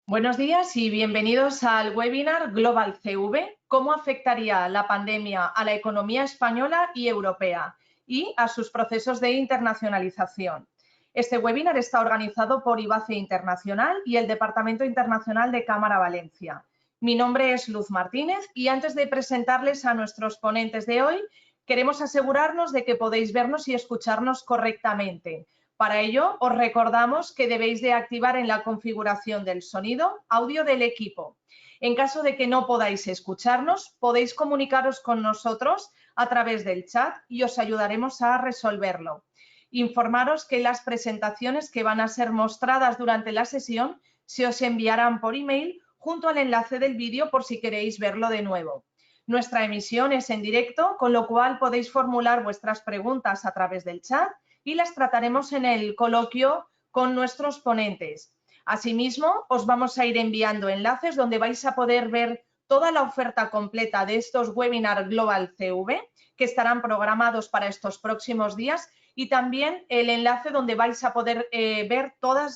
Buenos días y bienvenidos al webinar Global CV, cómo afectaría la pandemia a la economía española y europea y a sus procesos de internacionalización. Este webinar está organizado por IBACE Internacional y el Departamento Internacional de Cámara Valencia. Mi nombre es Luz Martínez y antes de presentarles a nuestros ponentes de hoy, queremos asegurarnos de que podéis vernos y escucharnos correctamente. Para ello, os recordamos que debéis de activar en la configuración del sonido audio del equipo. En caso de que no podáis escucharnos, podéis comunicaros con nosotros a través del chat y os ayudaremos a resolverlo. Informaros que las presentaciones que van a ser mostradas durante la sesión se os enviarán por email junto al enlace del vídeo por si queréis verlo de nuevo. Nuestra emisión es en directo, con lo cual podéis formular vuestras preguntas a través del chat y las trataremos en el coloquio con nuestros ponentes. Asimismo, os vamos a ir enviando enlaces donde vais a poder ver toda la oferta completa de estos webinars Global CV que estarán programados para estos próximos días y también el enlace donde vais a poder ver todos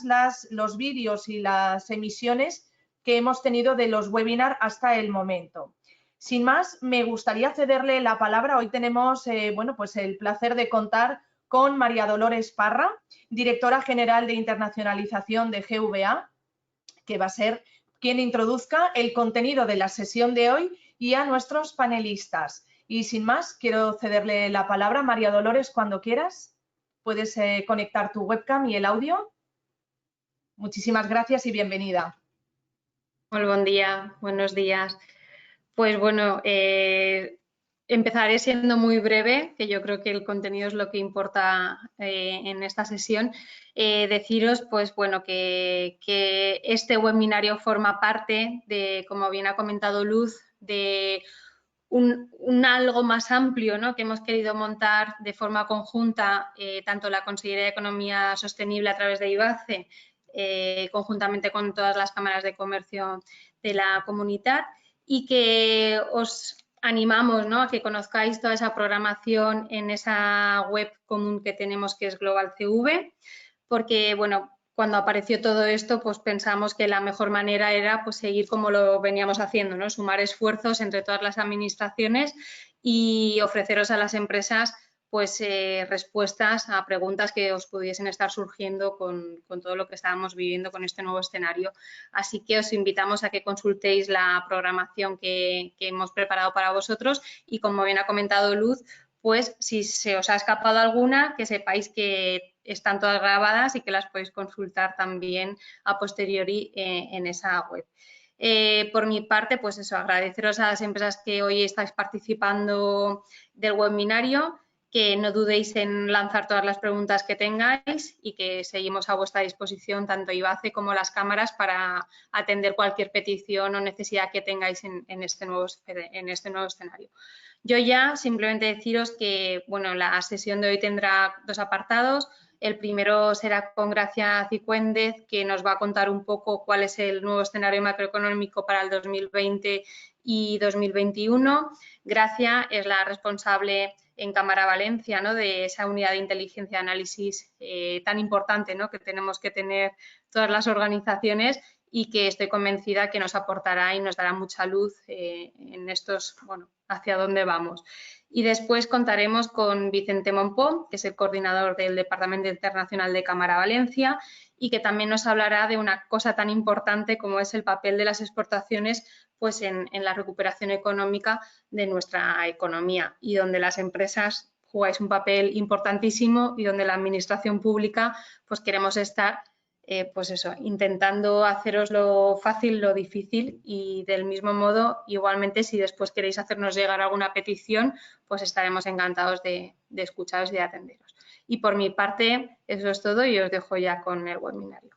los vídeos y las emisiones que hemos tenido de los webinars hasta el momento. Sin más, me gustaría cederle la palabra. Hoy tenemos pues el placer de contar con María Dolores Parra, directora general de internacionalización de GVA, que va a ser quien introduzca el contenido de la sesión de hoy y a nuestros panelistas. Y sin más, quiero cederle la palabra. María Dolores, cuando quieras, puedes conectar tu webcam y el audio. Muchísimas gracias y bienvenida. Muy buen día, buenos días. Pues bueno, empezaré siendo muy breve, que yo creo que el contenido es lo que importa en esta sesión. Deciros, pues bueno, que este webinario forma parte de, como bien ha comentado Luz, de un algo más amplio, ¿no?, que hemos querido montar de forma conjunta, tanto la Consellería de Economía Sostenible a través de IBACE, conjuntamente con todas las cámaras de comercio de la comunidad, y que os animamos, ¿no?, a que conozcáis toda esa programación en esa web común que tenemos, que es Global CV, porque, bueno, cuando apareció todo esto, pues pensamos que la mejor manera era pues seguir como lo veníamos haciendo, ¿no?, sumar esfuerzos entre todas las administraciones y ofreceros a las empresas pues respuestas a preguntas que os pudiesen estar surgiendo con todo lo que estábamos viviendo con este nuevo escenario. Así que os invitamos a que consultéis la programación que hemos preparado para vosotros y, como bien ha comentado Luz, pues si se os ha escapado alguna, que sepáis que están todas grabadas y que las podéis consultar también a posteriori en esa web. Por mi parte, pues eso, agradeceros a las empresas que hoy estáis participando del webinario, que no dudéis en lanzar todas las preguntas que tengáis y que seguimos a vuestra disposición tanto IBACE como las cámaras para atender cualquier petición o necesidad que tengáis en este nuevo escenario. Yo ya simplemente deciros que, bueno, la sesión de hoy tendrá dos apartados. El primero será con Gracia Cicuéndez, que nos va a contar un poco cuál es el nuevo escenario macroeconómico para el 2020 y 2021. Gracia es la responsable en Cámara Valencia, ¿no?, de esa unidad de inteligencia y análisis tan importante, ¿no?, que tenemos que tener todas las organizaciones, y que estoy convencida que nos aportará y nos dará mucha luz en estos, bueno, hacia dónde vamos. Y después contaremos con Vicente Monpó, que es el coordinador del Departamento Internacional de Cámara Valencia, y que también nos hablará de una cosa tan importante como es el papel de las exportaciones pues en la recuperación económica de nuestra economía, y donde las empresas jugáis un papel importantísimo y donde la administración pública pues queremos estar pues eso, intentando haceros lo fácil, lo difícil, y del mismo modo, igualmente, si después queréis hacernos llegar alguna petición, pues estaremos encantados de escucharos y de atenderos. Y por mi parte, eso es todo y os dejo ya con el webinario.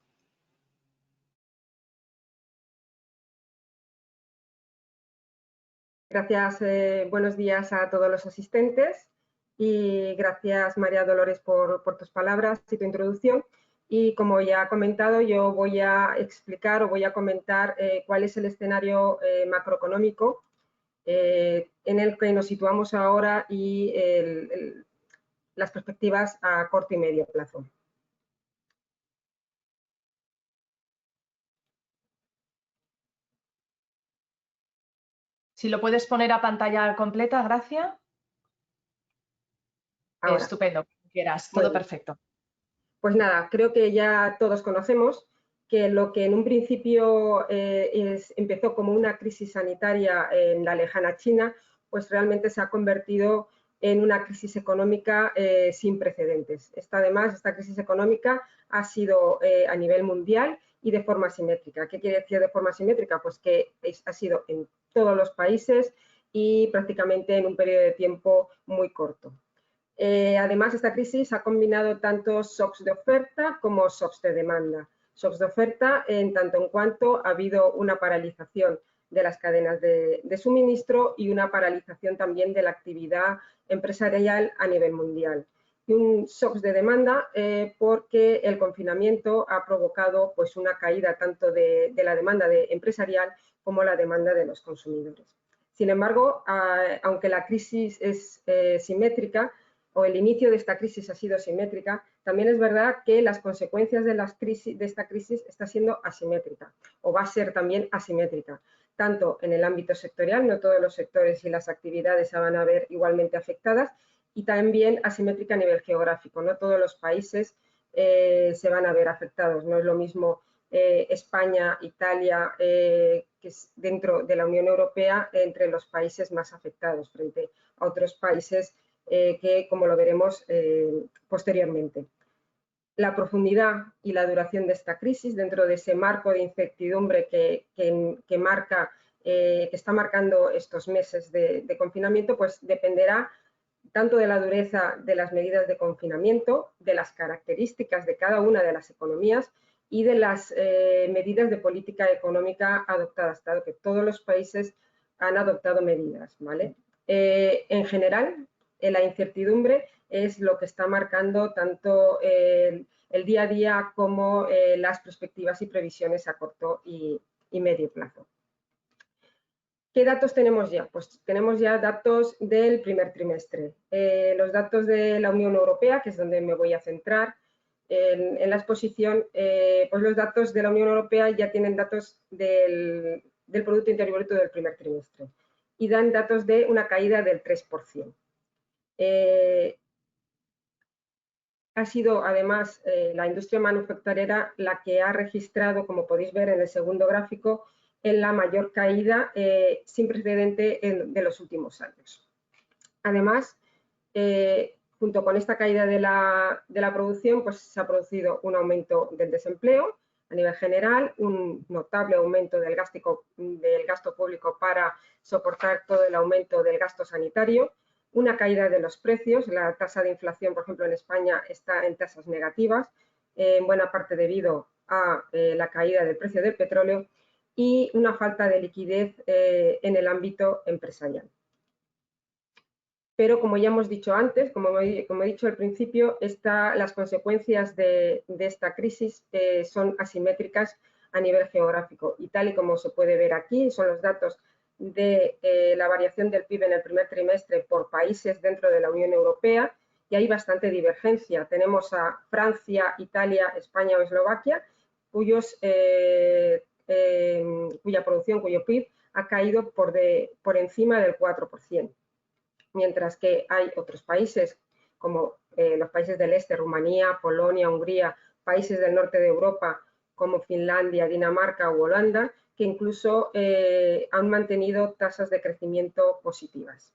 Gracias, buenos días a todos los asistentes y gracias, María Dolores, por tus palabras y tu introducción. Y como ya ha comentado, yo voy a explicar o voy a comentar cuál es el escenario macroeconómico en el que nos situamos ahora y las perspectivas a corto y medio plazo. Si lo puedes poner a pantalla completa, Gracia. Ahora. Estupendo, como quieras, todo perfecto. Pues nada, creo que ya todos conocemos que lo que en un principio empezó como una crisis sanitaria en la lejana China, pues realmente se ha convertido en una crisis económica sin precedentes. Esta crisis económica ha sido a nivel mundial y de forma simétrica. ¿Qué quiere decir de forma simétrica? Pues que ha sido en todos los países y prácticamente en un periodo de tiempo muy corto. Además, esta crisis ha combinado tanto shocks de oferta como shocks de demanda. Shocks de oferta en tanto en cuanto ha habido una paralización de las cadenas de suministro y una paralización también de la actividad empresarial a nivel mundial. Y un shocks de demanda porque el confinamiento ha provocado pues, una caída tanto de la demanda empresarial como la demanda de los consumidores. Sin embargo, aunque la crisis es simétrica, o el inicio de esta crisis ha sido simétrica, también es verdad que las consecuencias de esta crisis está siendo asimétrica o va a ser también asimétrica, tanto en el ámbito sectorial, no todos los sectores y las actividades se van a ver igualmente afectadas, y también asimétrica a nivel geográfico, no todos los países se van a ver afectados, no es lo mismo España, Italia, que es dentro de la Unión Europea, entre los países más afectados frente a otros países que, como lo veremos posteriormente. La profundidad y la duración de esta crisis, dentro de ese marco de incertidumbre que está marcando estos meses de confinamiento, pues dependerá tanto de la dureza de las medidas de confinamiento, de las características de cada una de las economías y de las medidas de política económica adoptadas, dado que todos los países han adoptado medidas, ¿vale? En general, la incertidumbre es lo que está marcando tanto el día a día como las perspectivas y previsiones a corto y medio plazo. ¿Qué datos tenemos ya? Pues tenemos ya datos del primer trimestre. Los datos de la Unión Europea, que es donde me voy a centrar en la exposición, pues los datos de la Unión Europea ya tienen datos del Producto Interior Bruto del primer trimestre y dan datos de una caída del 3%. Ha sido además la industria manufacturera la que ha registrado, como podéis ver en el segundo gráfico, en la mayor caída sin precedente de los últimos años. Además, junto con esta caída de la producción, pues se ha producido un aumento del desempleo a nivel general, un notable aumento del gasto público para soportar todo el aumento del gasto sanitario, una caída de los precios. La tasa de inflación, por ejemplo, en España está en tasas negativas, en buena parte debido a la caída del precio del petróleo y una falta de liquidez en el ámbito empresarial. Pero como ya hemos dicho antes, como he dicho al principio, las consecuencias de esta crisis son asimétricas a nivel geográfico y tal y como se puede ver aquí, son los datos de la variación del PIB en el primer trimestre por países dentro de la Unión Europea y hay bastante divergencia. Tenemos a Francia, Italia, España o Eslovaquia, cuya producción, cuyo PIB ha caído por encima del 4%. Mientras que hay otros países como los países del este, Rumanía, Polonia, Hungría, países del norte de Europa como Finlandia, Dinamarca u Holanda, que incluso han mantenido tasas de crecimiento positivas.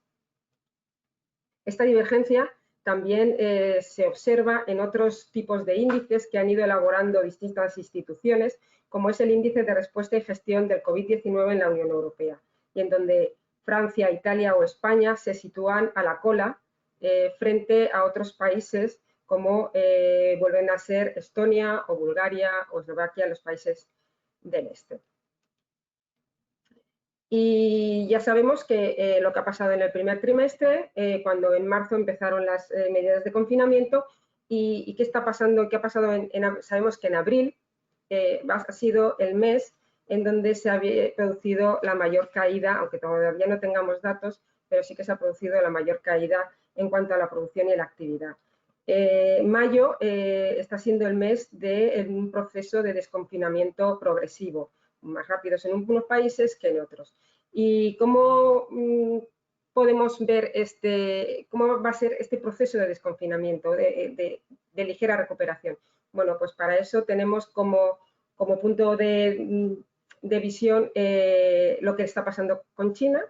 Esta divergencia también se observa en otros tipos de índices que han ido elaborando distintas instituciones, como es el índice de respuesta y gestión del COVID-19 en la Unión Europea, y en donde Francia, Italia o España se sitúan a la cola frente a otros países como vuelven a ser Estonia o Bulgaria o Eslovaquia, los países del este. Y ya sabemos que lo que ha pasado en el primer trimestre, cuando en marzo empezaron las medidas de confinamiento, y qué está pasando, qué ha pasado sabemos que en abril ha sido el mes en donde se ha producido la mayor caída, aunque todavía no tengamos datos, pero sí que se ha producido la mayor caída en cuanto a la producción y la actividad. Mayo está siendo el mes de un proceso de desconfinamiento progresivo, más rápidos en unos países que en otros. ¿Y cómo podemos ver cómo va a ser este proceso de desconfinamiento, de ligera recuperación? Bueno, pues para eso tenemos como punto de visión lo que está pasando con China,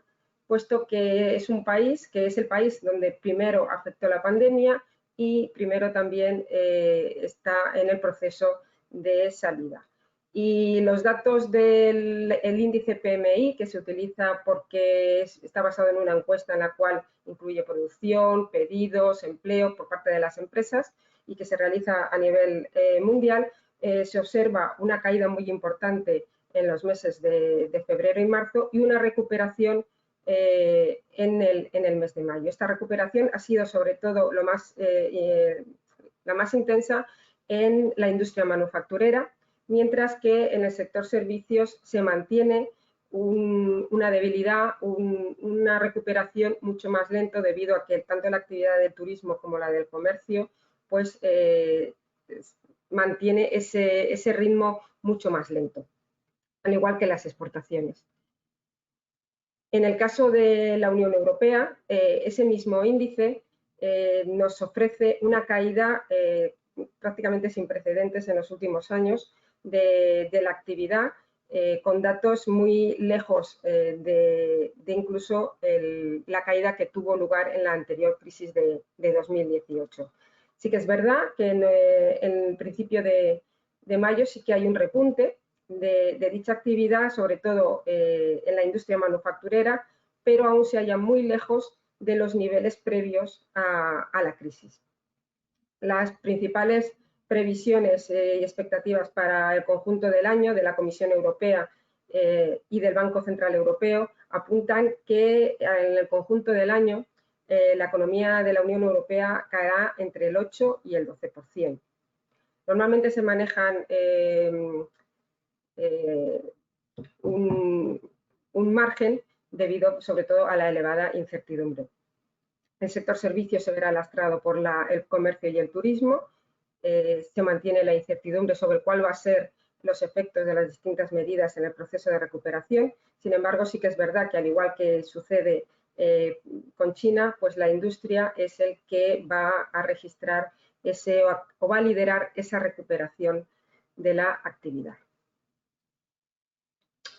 puesto que es un país que es el país donde primero afectó la pandemia y primero también está en el proceso de salida. Y los datos del índice PMI, que se utiliza porque está basado en una encuesta en la cual incluye producción, pedidos, empleo por parte de las empresas y que se realiza a nivel mundial, se observa una caída muy importante en los meses de febrero y marzo y una recuperación en el mes de mayo. Esta recuperación ha sido sobre todo la más intensa en la industria manufacturera, mientras que en el sector servicios se mantiene una debilidad, una recuperación mucho más lento debido a que tanto la actividad del turismo como la del comercio pues mantiene ese ritmo mucho más lento, al igual que las exportaciones. En el caso de la Unión Europea, ese mismo índice nos ofrece una caída prácticamente sin precedentes en los últimos años de la actividad, con datos muy lejos de incluso la caída que tuvo lugar en la anterior crisis de 2018. Sí que es verdad que en el principio de mayo sí que hay un repunte de dicha actividad, sobre todo en la industria manufacturera, pero aún se halla muy lejos de los niveles previos a la crisis. Las principales previsiones y expectativas para el conjunto del año de la Comisión Europea y del Banco Central Europeo apuntan que en el conjunto del año la economía de la Unión Europea caerá entre el 8 y el 12%. Normalmente se manejan un margen debido sobre todo a la elevada incertidumbre. El sector servicios se verá lastrado por el comercio y el turismo. Se mantiene la incertidumbre sobre cuál va a ser los efectos de las distintas medidas en el proceso de recuperación. Sin embargo, sí que es verdad que al igual que sucede con China, pues la industria es el que va a registrar o va a liderar esa recuperación de la actividad.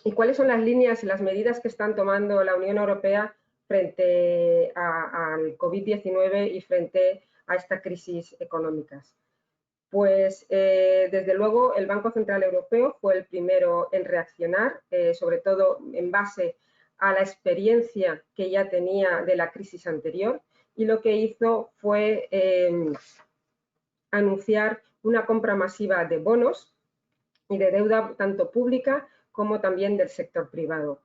¿Y cuáles son las líneas y las medidas que están tomando la Unión Europea frente al COVID-19 y frente a esta crisis económica? Pues desde luego el Banco Central Europeo fue el primero en reaccionar, sobre todo en base a la experiencia que ya tenía de la crisis anterior, y lo que hizo fue anunciar una compra masiva de bonos y de deuda tanto pública como también del sector privado,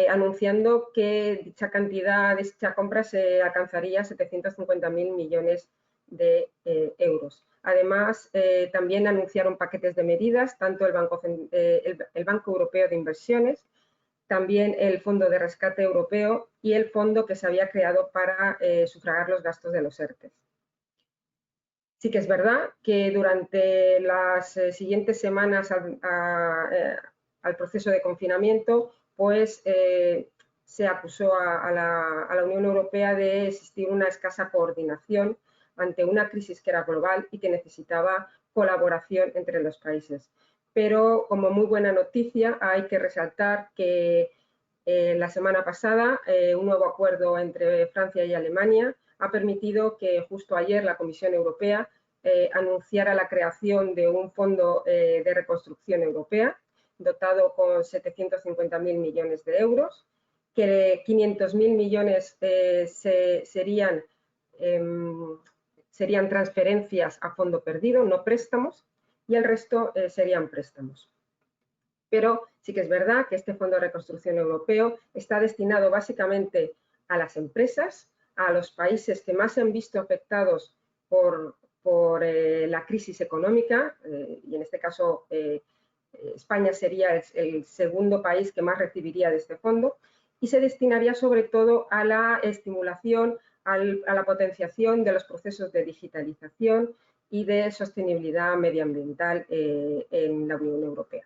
anunciando que dicha cantidad, dicha compra se alcanzaría 750.000 millones de euros. Además, también anunciaron paquetes de medidas, tanto el Banco Europeo de Inversiones, también el Fondo de Rescate Europeo y el fondo que se había creado para sufragar los gastos de los ERTE. Sí que es verdad que durante las siguientes semanas al proceso de confinamiento, pues se acusó a la Unión Europea de existir una escasa coordinación ante una crisis que era global y que necesitaba colaboración entre los países. Pero como muy buena noticia hay que resaltar que la semana pasada un nuevo acuerdo entre Francia y Alemania ha permitido que justo ayer la Comisión Europea anunciara la creación de un fondo de reconstrucción europea dotado con 750.000 millones de euros, que 500.000 millones serían transferencias a fondo perdido, no préstamos, y el resto serían préstamos. Pero sí que es verdad que este Fondo de Reconstrucción Europeo está destinado básicamente a las empresas, a los países que más se han visto afectados por la crisis económica, y en este caso España sería el segundo país que más recibiría de este fondo, y se destinaría sobre todo a la estimulación, a la potenciación de los procesos de digitalización y de sostenibilidad medioambiental en la Unión Europea.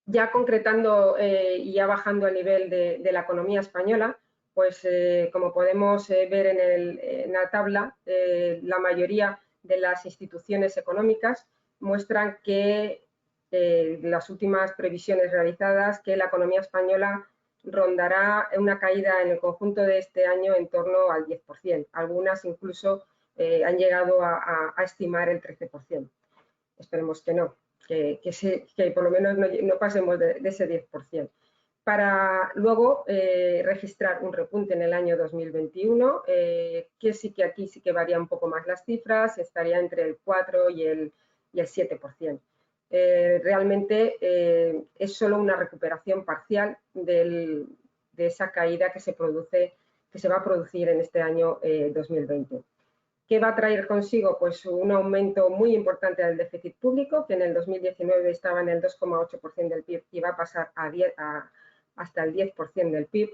Ya concretando y ya bajando el nivel de la economía española, pues como podemos ver en la tabla, la mayoría de las instituciones económicas muestran que las últimas previsiones realizadas, que la economía española rondará una caída en el conjunto de este año en torno al 10%. Algunas incluso han llegado a estimar el 13%. Esperemos que no, que por lo menos no pasemos de ese 10%. Para luego registrar un repunte en el año 2021, que sí que aquí sí que varía un poco más las cifras, estaría entre el 4 y el 7%. Realmente es solo una recuperación parcial de esa caída que se va a producir en este año 2020. ¿Qué va a traer consigo? Pues un aumento muy importante del déficit público, que en el 2019 estaba en el 2,8% del PIB y va a pasar hasta el 10% del PIB,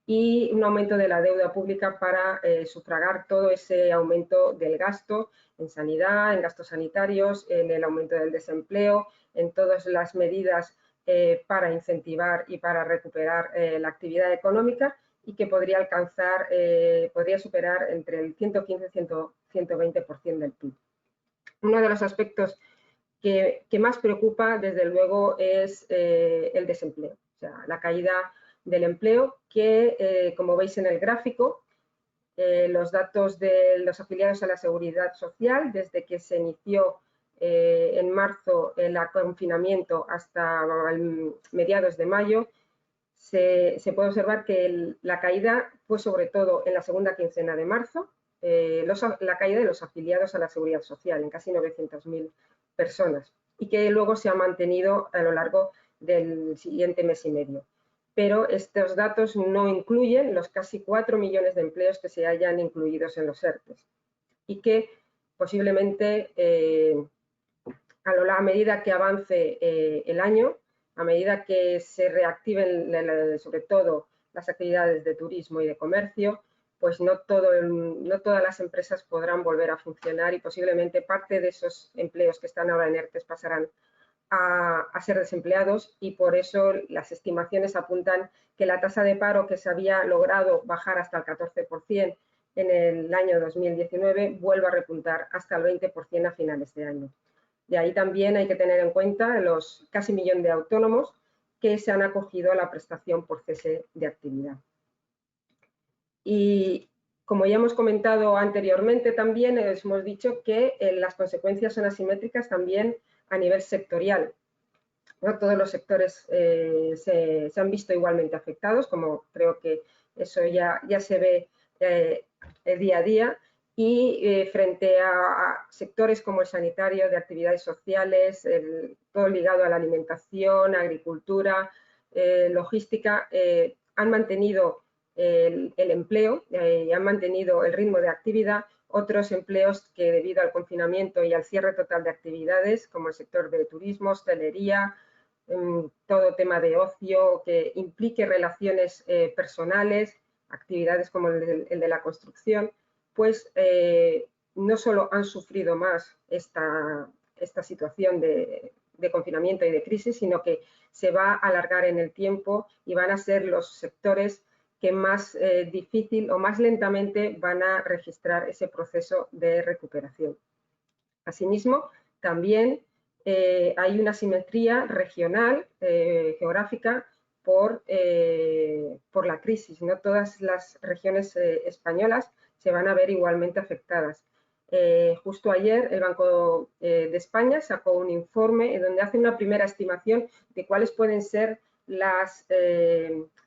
y un aumento de la deuda pública para sufragar todo ese aumento del gasto en sanidad, en gastos sanitarios, en el aumento del desempleo, en todas las medidas para incentivar y para recuperar la actividad económica, y que podría alcanzar, podría superar entre el 115 y 120% del PIB. Uno de los aspectos que más preocupa, desde luego, es el desempleo, o sea, la caída del empleo, que como veis en el gráfico, los datos de los afiliados a la Seguridad Social, desde que se inició en marzo el confinamiento hasta mediados de mayo, se puede observar que la caída fue sobre todo en la segunda quincena de marzo, la caída de los afiliados a la Seguridad Social, en casi 900.000 personas, y que luego se ha mantenido a lo largo del siguiente mes y medio. Pero estos datos no incluyen los casi 4 millones de empleos que se hayan incluidos en los ERTES, y que posiblemente a medida que avance el año, a medida que se reactiven sobre todo las actividades de turismo y de comercio, pues no todas las empresas podrán volver a funcionar, y posiblemente parte de esos empleos que están ahora en ERTES pasarán a ser desempleados, y por eso las estimaciones apuntan que la tasa de paro, que se había logrado bajar hasta el 14% en el año 2019, vuelva a repuntar hasta el 20% a finales de año. De ahí también hay que tener en cuenta los casi 1 millón de autónomos que se han acogido a la prestación por cese de actividad. Y como ya hemos comentado anteriormente, también hemos dicho que las consecuencias son asimétricas también a nivel sectorial. No todos los sectores se han visto igualmente afectados, como creo que eso ya se ve día a día. Y frente a sectores como el sanitario, de actividades sociales, todo ligado a la alimentación, agricultura, logística, han mantenido el empleo y han mantenido el ritmo de actividad. Otros empleos que, debido al confinamiento y al cierre total de actividades, como el sector de turismo, hostelería, todo tema de ocio que implique relaciones personales, actividades como el de la construcción, pues no solo han sufrido más esta situación de confinamiento y de crisis, sino que se va a alargar en el tiempo, y van a ser los sectores que más difícil o más lentamente van a registrar ese proceso de recuperación. Asimismo, también hay una simetría regional, geográfica, por la crisis. No todas las regiones españolas se van a ver igualmente afectadas. Justo ayer el Banco de España sacó un informe en donde hace una primera estimación de cuáles pueden ser las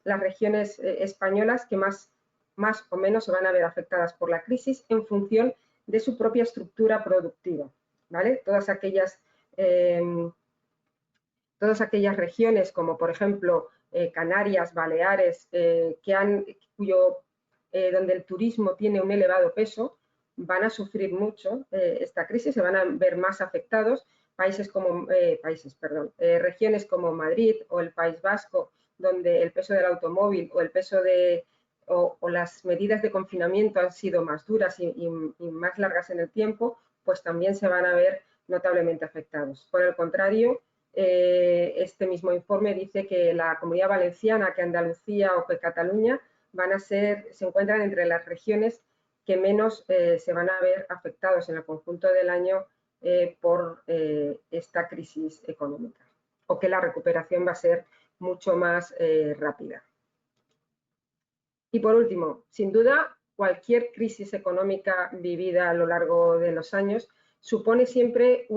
regiones españolas que más o menos se van a ver afectadas por la crisis en función de su propia estructura productiva, ¿vale? Todas aquellas regiones, como por ejemplo Canarias, Baleares, donde el turismo tiene un elevado peso, van a sufrir mucho esta crisis, se van a ver más afectados. Regiones como Madrid o el País Vasco, donde el peso del automóvil o el peso o las medidas de confinamiento han sido más duras y más largas en el tiempo, pues también se van a ver notablemente afectados. Por el contrario, este mismo informe dice que la Comunidad Valenciana, que Andalucía o que Cataluña se encuentran entre las regiones que menos se van a ver afectados en el conjunto del año por esta crisis económica, o que la recuperación va a ser mucho más rápida. Y por último, sin duda, cualquier crisis económica vivida a lo largo de los años supone siempre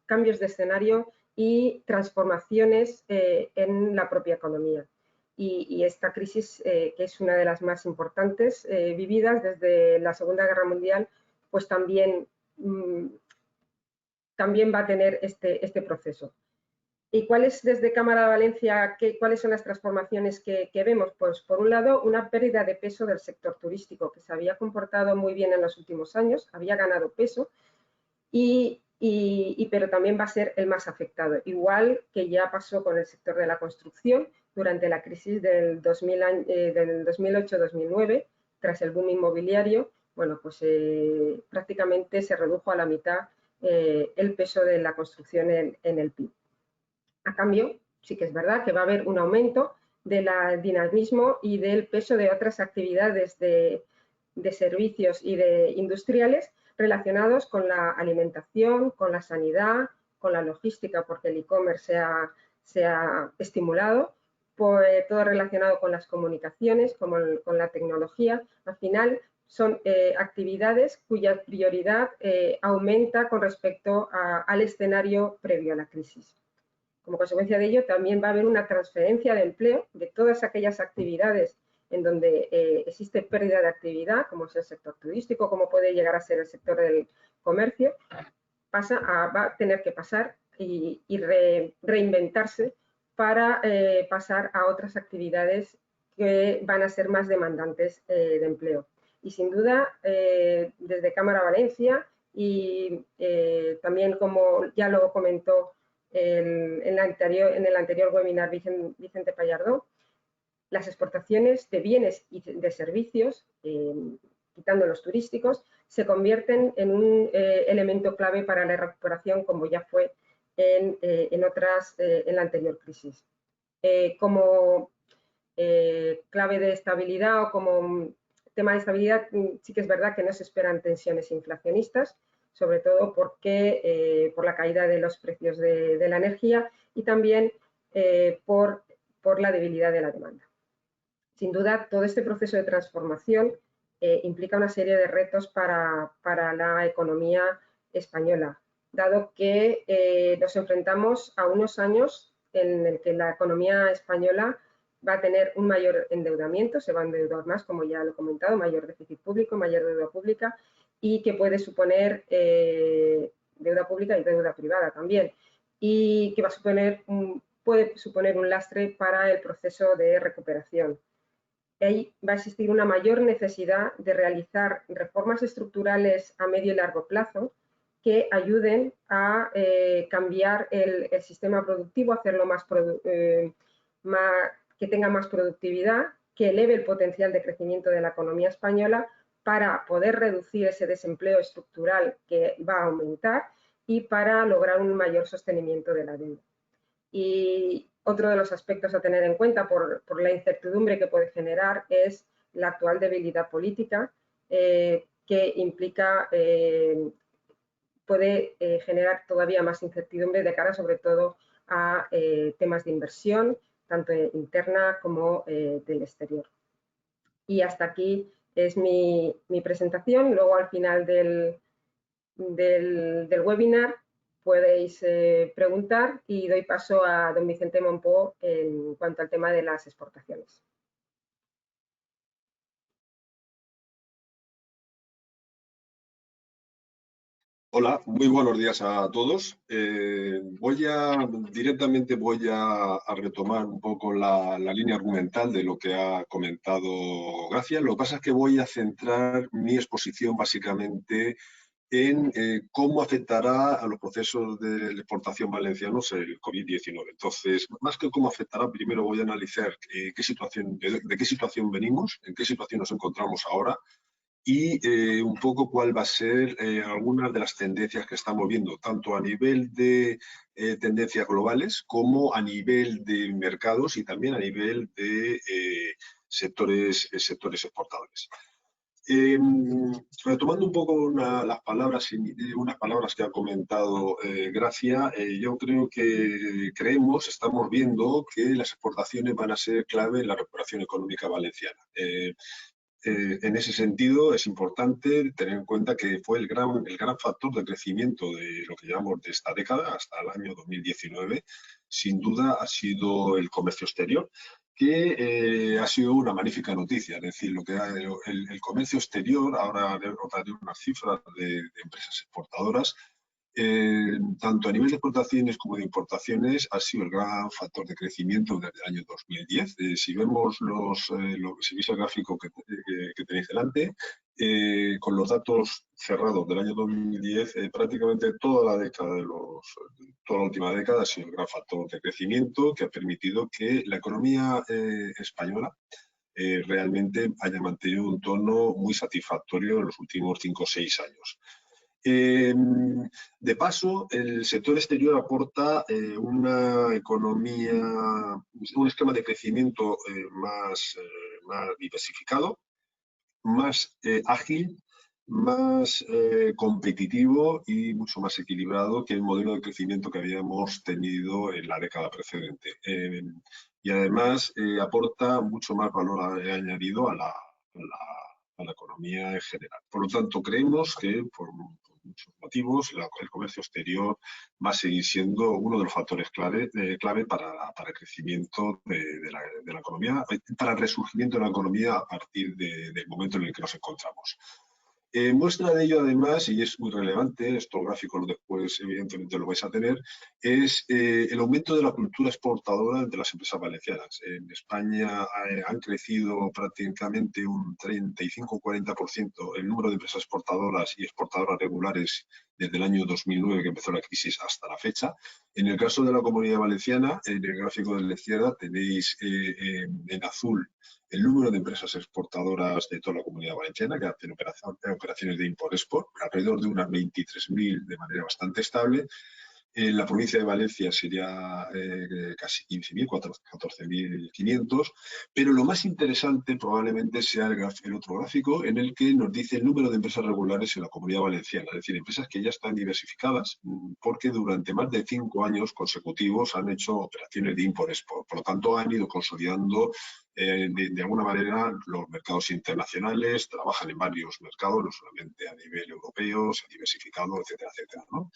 cambios de escenario y transformaciones en la propia economía. Y esta crisis, que es una de las más importantes vividas desde la Segunda Guerra Mundial, pues también va a tener este proceso. ¿Y cuáles desde Cámara de Valencia, cuáles son las transformaciones que vemos? Pues por un lado, una pérdida de peso del sector turístico, que se había comportado muy bien en los últimos años, había ganado peso, pero también va a ser el más afectado, igual que ya pasó con el sector de la construcción durante la crisis del 2008-2009, tras el boom inmobiliario. Bueno, pues prácticamente se redujo a la mitad el peso de la construcción en el PIB. A cambio, sí que es verdad que va a haber un aumento del dinamismo y del peso de otras actividades de servicios y de industriales relacionados con la alimentación, con la sanidad, con la logística, porque el e-commerce se ha estimulado, todo relacionado con las comunicaciones, con la tecnología. Al final son actividades cuya prioridad aumenta con respecto al escenario previo a la crisis. Como consecuencia de ello, también va a haber una transferencia de empleo de todas aquellas actividades en donde existe pérdida de actividad, como es el sector turístico, como puede llegar a ser el sector del comercio, va a tener que pasar y reinventarse para pasar a otras actividades que van a ser más demandantes de empleo. Y sin duda, desde Cámara Valencia y también, como ya lo comentó en el anterior webinar Vicente Pallardó, las exportaciones de bienes y de servicios, quitando los turísticos, se convierten en un elemento clave para la recuperación, como ya fue en la anterior crisis. Como clave de estabilidad o como tema de estabilidad, sí que es verdad que no se esperan tensiones inflacionistas, sobre todo porque por la caída de los precios de la energía y también por la debilidad de la demanda. Sin duda, todo este proceso de transformación implica una serie de retos para la economía española, dado que nos enfrentamos a unos años en el que la economía española va a tener un mayor endeudamiento, se va a endeudar más, como ya lo he comentado, mayor déficit público, mayor deuda pública, y que puede suponer deuda pública y deuda privada también, y que puede suponer un lastre para el proceso de recuperación. Ahí va a existir una mayor necesidad de realizar reformas estructurales a medio y largo plazo que ayuden a cambiar el sistema productivo, hacerlo que tenga más productividad, que eleve el potencial de crecimiento de la economía española para poder reducir ese desempleo estructural que va a aumentar y para lograr un mayor sostenimiento de la deuda. Y otro de los aspectos a tener en cuenta por la incertidumbre que puede generar es la actual debilidad política que implica, puede generar todavía más incertidumbre de cara sobre todo a temas de inversión, tanto interna como del exterior. Y hasta aquí es mi presentación. Luego al final del webinar podéis preguntar y doy paso a don Vicente Monpó en cuanto al tema de las exportaciones. Hola, muy buenos días a todos. Directamente voy a retomar un poco la línea argumental de lo que ha comentado Gracia. Lo que pasa es que voy a centrar mi exposición básicamente en cómo afectará a los procesos de exportación valencianos el COVID-19. Entonces, más que cómo afectará, primero voy a analizar de qué situación venimos, en qué situación nos encontramos ahora y un poco cuál va a ser algunas de las tendencias que estamos viendo, tanto a nivel de tendencias globales como a nivel de mercados y también a nivel de sectores exportadores. Retomando un poco unas palabras que ha comentado Gracia, yo creo que estamos viendo que las exportaciones van a ser clave en la recuperación económica valenciana. En ese sentido, es importante tener en cuenta que fue el gran factor de crecimiento de lo que llamamos de esta década hasta el año 2019, sin duda ha sido el comercio exterior, que ha sido una magnífica noticia. Es decir, lo que el comercio exterior, ahora daré unas cifras de empresas exportadoras, tanto a nivel de exportaciones como de importaciones, ha sido el gran factor de crecimiento desde el año 2010. Si vemos si veis el gráfico que tenéis delante, con los datos cerrados del año 2010, prácticamente toda la última década ha sido el gran factor de crecimiento que ha permitido que la economía española realmente haya mantenido un tono muy satisfactorio en los últimos 5 o 6 años. De paso, el sector exterior aporta una economía, un esquema de crecimiento más diversificado, más ágil, más competitivo y mucho más equilibrado que el modelo de crecimiento que habíamos tenido en la década precedente. Y además aporta mucho más valor añadido a la economía en general. Por lo tanto, creemos que por muchos motivos el comercio exterior va a seguir siendo uno de los factores clave para el crecimiento de la economía, para el resurgimiento de la economía a partir del momento en el que nos encontramos. Muestra de ello, además, y es muy relevante, estos gráficos después evidentemente lo vais a tener, es el aumento de la cultura exportadora de las empresas valencianas. En España han crecido prácticamente un 35-40% el número de empresas exportadoras y exportadoras regulares desde el año 2009, que empezó la crisis, hasta la fecha. En el caso de la Comunidad Valenciana, en el gráfico de la izquierda tenéis en azul el número de empresas exportadoras de toda la Comunidad Valenciana que hacen operaciones de import-export, alrededor de unas 23.000 de manera bastante estable. En la provincia de Valencia sería casi 15.000, 14.500, pero lo más interesante probablemente sea el otro gráfico en el que nos dice el número de empresas regulares en la Comunidad Valenciana, es decir, empresas que ya están diversificadas porque durante más de 5 años consecutivos han hecho operaciones de import-export, por lo tanto han ido consolidando de alguna manera los mercados internacionales, trabajan en varios mercados, no solamente a nivel europeo, se han diversificado, etcétera, etcétera, ¿no?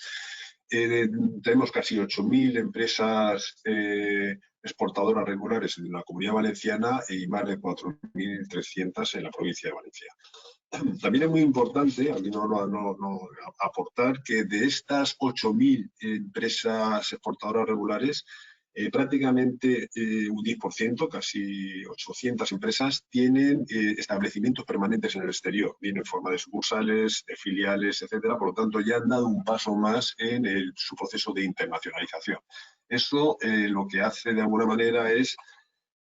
Tenemos casi 8.000 empresas exportadoras regulares en la Comunidad Valenciana y más de 4.300 en la provincia de Valencia. También es muy importante, aquí aportar que de estas 8.000 empresas exportadoras regulares, prácticamente un 10%, casi 800 empresas, tienen establecimientos permanentes en el exterior, bien en forma de sucursales, de filiales, etcétera. Por lo tanto, ya han dado un paso más en su proceso de internacionalización. Eso lo que hace de alguna manera es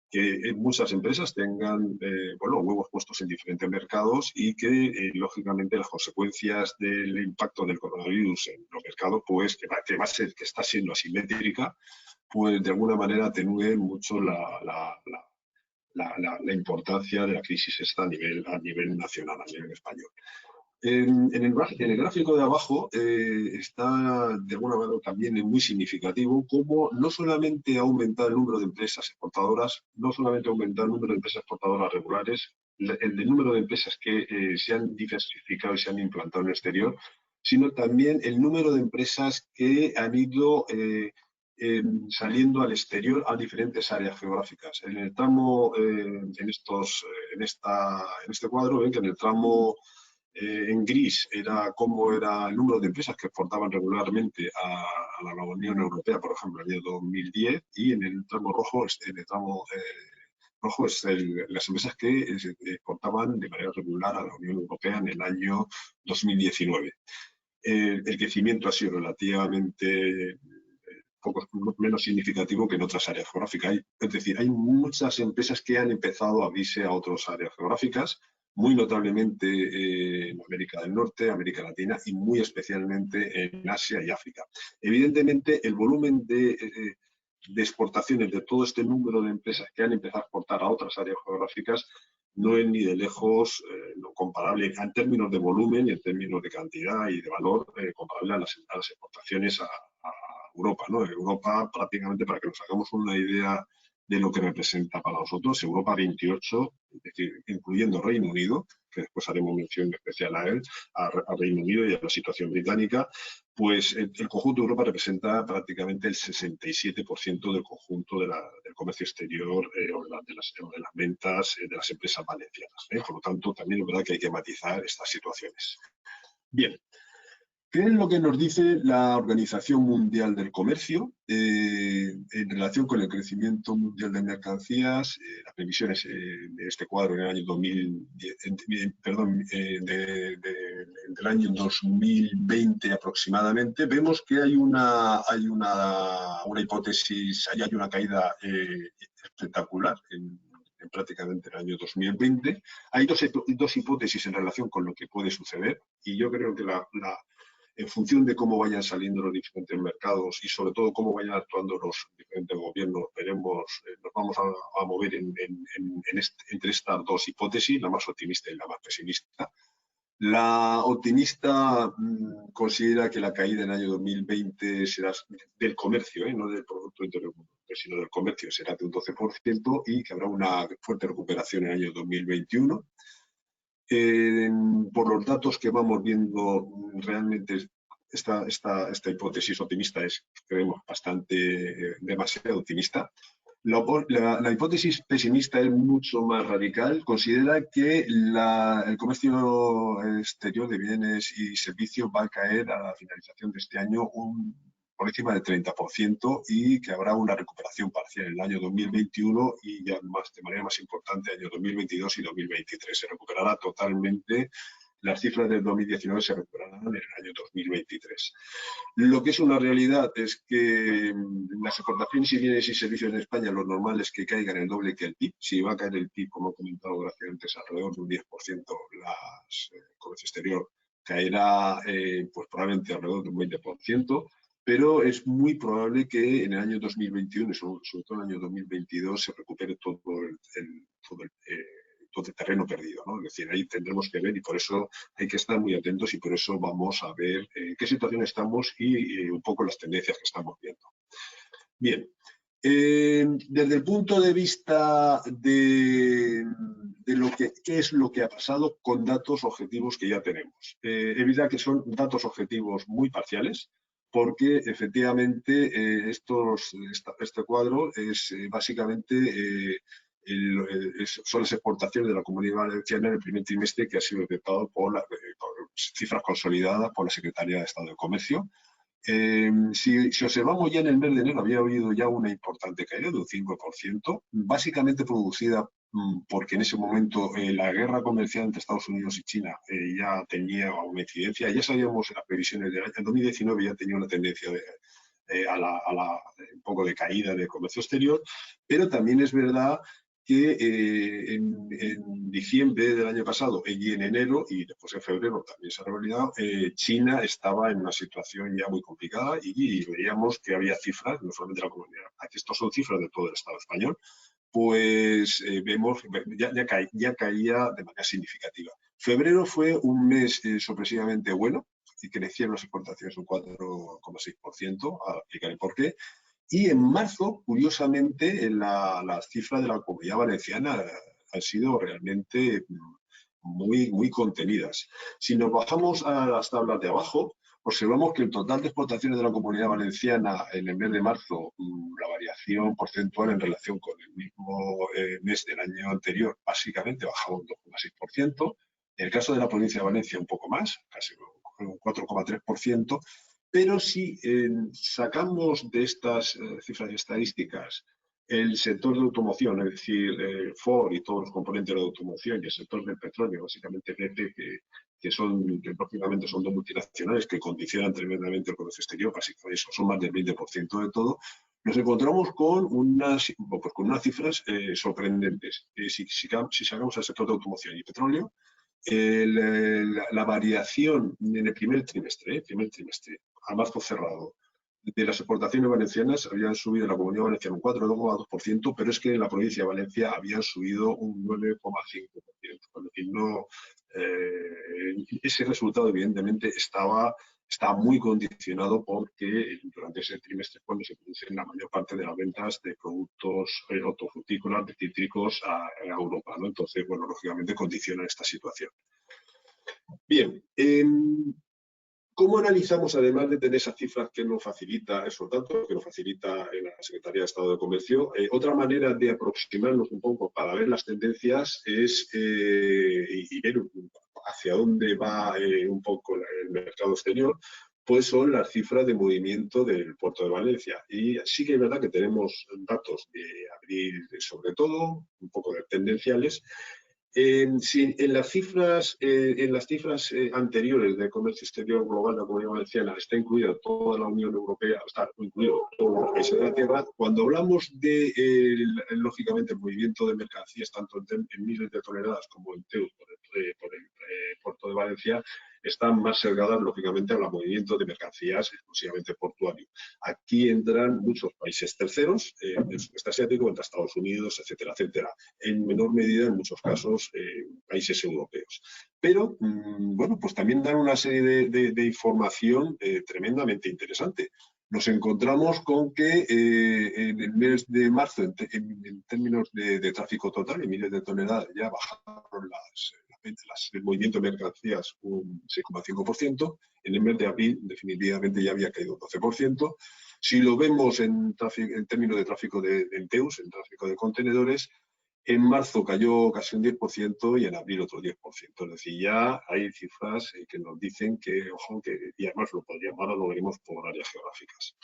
que muchas empresas tengan huevos puestos en diferentes mercados y que, lógicamente, las consecuencias del impacto del coronavirus en los mercados, pues que está siendo asimétrica, pues de alguna manera atenúe mucho la importancia de la crisis esta a nivel nacional, a nivel español. En el gráfico de abajo está de alguna manera también muy significativo cómo no solamente ha aumentado el número de empresas exportadoras, no solamente ha aumentado el número de empresas exportadoras regulares, el número de empresas que se han diversificado y se han implantado en el exterior, sino también el número de empresas que han ido saliendo al exterior a diferentes áreas geográficas. En el tramo, en este cuadro, ven que en el tramo en gris era cómo era el número de empresas que exportaban regularmente a la Unión Europea, por ejemplo, en el año 2010, y en el tramo rojo, las empresas que exportaban de manera regular a la Unión Europea en el año 2019. El crecimiento ha sido relativamente poco menos significativo que en otras áreas geográficas. Es decir, hay muchas empresas que han empezado a abrirse a otras áreas geográficas, muy notablemente en América del Norte, América Latina y muy especialmente en Asia y África. Evidentemente, el volumen de exportaciones de todo este número de empresas que han empezado a exportar a otras áreas geográficas no es ni de lejos no comparable en términos de volumen y en términos de cantidad y de valor comparable a las exportaciones a Europa, ¿no? Europa, prácticamente, para que nos hagamos una idea de lo que representa para nosotros, Europa 28, es decir, incluyendo Reino Unido, que después haremos mención especial a él, a Reino Unido y a la situación británica, pues el conjunto de Europa representa prácticamente el 67% del conjunto del comercio exterior o de las ventas de las empresas valencianas. Por lo tanto, también es verdad que hay que matizar estas situaciones. Bien. ¿Qué es lo que nos dice la Organización Mundial del Comercio en relación con el crecimiento mundial de mercancías? Las previsiones de este cuadro en el año 2020 aproximadamente, vemos que hay una hipótesis, hay una caída espectacular en prácticamente el año 2020. Hay dos hipótesis en relación con lo que puede suceder y yo creo que en función de cómo vayan saliendo los diferentes mercados y sobre todo cómo vayan actuando los diferentes gobiernos, nos vamos a mover entre estas dos hipótesis, la más optimista y la más pesimista. La optimista considera que la caída en el año 2020 será del comercio, no del Producto Interior Bruto, sino del comercio, será de un 12% y que habrá una fuerte recuperación en el año 2021. Por los datos que vamos viendo, realmente esta hipótesis optimista es, creemos, demasiado optimista. La hipótesis pesimista es mucho más radical. Considera que el comercio exterior de bienes y servicios va a caer a la finalización de este año por encima del 30% y que habrá una recuperación parcial en el año 2021 y ya de manera más importante en el año 2022 y 2023. Se recuperará totalmente. Las cifras del 2019 se recuperarán en el año 2023. Lo que es una realidad es que las exportaciones y bienes y servicios en España, lo normal es que caigan el doble que el PIB. Si va a caer el PIB, como he comentado antes, alrededor de un 10%, el comercio exterior caerá pues probablemente alrededor de un 20%. Pero es muy probable que en el año 2021 y sobre todo en el año 2022 se recupere todo el terreno perdido, ¿no? Es decir, ahí tendremos que ver y por eso hay que estar muy atentos y por eso vamos a ver en qué situación estamos y un poco las tendencias que estamos viendo. Bien, desde el punto de vista de qué es lo que ha pasado con datos objetivos que ya tenemos. Es verdad que son datos objetivos muy parciales, porque efectivamente este cuadro es básicamente son las exportaciones de la Comunidad Valenciana en el primer trimestre que ha sido detectado por cifras consolidadas por la Secretaría de Estado de Comercio. Si observamos ya en el mes de enero había habido ya una importante caída de un 5%, básicamente producida porque en ese momento la guerra comercial entre Estados Unidos y China ya tenía una incidencia. Ya sabíamos en las previsiones del año 2019 ya tenía una tendencia un poco de caída del comercio exterior, pero también es verdad que en diciembre del año pasado y en enero y después en febrero también se ha revelado, China estaba en una situación ya muy complicada y veíamos que había cifras, no solamente de la comunidad, aquí estos son cifras de todo el Estado español, pues vemos ya caía de manera significativa. Febrero fue un mes sorpresivamente bueno y crecieron las exportaciones un 4,6%, ahora explicaré por qué. Y en marzo, curiosamente, las cifras de la Comunidad Valenciana han sido realmente muy, muy contenidas. Si nos bajamos a las tablas de abajo, observamos que el total de exportaciones de la Comunidad Valenciana en el mes de marzo, la variación porcentual en relación con el mismo mes del año anterior, básicamente bajaba un 2,6%. En el caso de la provincia de Valencia, un poco más, casi un 4,3%. Pero si sacamos de estas cifras estadísticas el sector de automoción, es decir, Ford y todos los componentes de la automoción y el sector del petróleo, básicamente BP, que prácticamente son dos multinacionales que condicionan tremendamente el comercio exterior, básicamente eso, son más del 20% de todo. nos encontramos con unas cifras sorprendentes. Si sacamos al sector de automoción y petróleo, la variación en el primer trimestre, a marzo cerrado, de las exportaciones valencianas habían subido en la Comunidad Valenciana un 4,2%, pero es que en la provincia de Valencia habían subido un 9,5%. Es decir, ese resultado evidentemente estaba muy condicionado porque durante ese trimestre es cuando se producen la mayor parte de las ventas de productos hortofrutícolas, de cítricos a Europa, ¿no? Entonces, bueno, lógicamente condiciona esta situación. Bien, ¿cómo analizamos, además de tener esas cifras que nos facilita esos datos, que nos facilita la Secretaría de Estado de Comercio? Otra manera de aproximarnos un poco para ver las tendencias es y ver hacia dónde va un poco el mercado exterior, pues son las cifras de movimiento del puerto de Valencia. Y sí que es verdad que tenemos datos de abril, sobre todo, un poco de tendenciales. En las cifras anteriores de comercio exterior global de la Comunidad Valenciana está incluida toda la Unión Europea, está incluido todos los países de la Tierra. Cuando hablamos de, lógicamente, el movimiento de mercancías, tanto en miles de toneladas como en TEU por el puerto de Valencia, están más cercanas, lógicamente, al movimiento de mercancías exclusivamente portuario. Aquí entran muchos países terceros, del sudeste asiático, entre Estados Unidos, etcétera, etcétera. En menor medida, en muchos casos, países europeos. Pero, bueno, pues también dan una serie de información tremendamente interesante. Nos encontramos con que en el mes de marzo, en términos de tráfico total, en miles de toneladas, ya bajaron el movimiento de mercancías un 6,5%. En el mes de abril, definitivamente, ya había caído un 12%. Si lo vemos en términos de tráfico en TEUs, en tráfico de contenedores, en marzo cayó casi un 10% y en abril otro 10%. Es decir, ya hay cifras que nos dicen que, ojo, y además ahora lo veremos por áreas geográficas.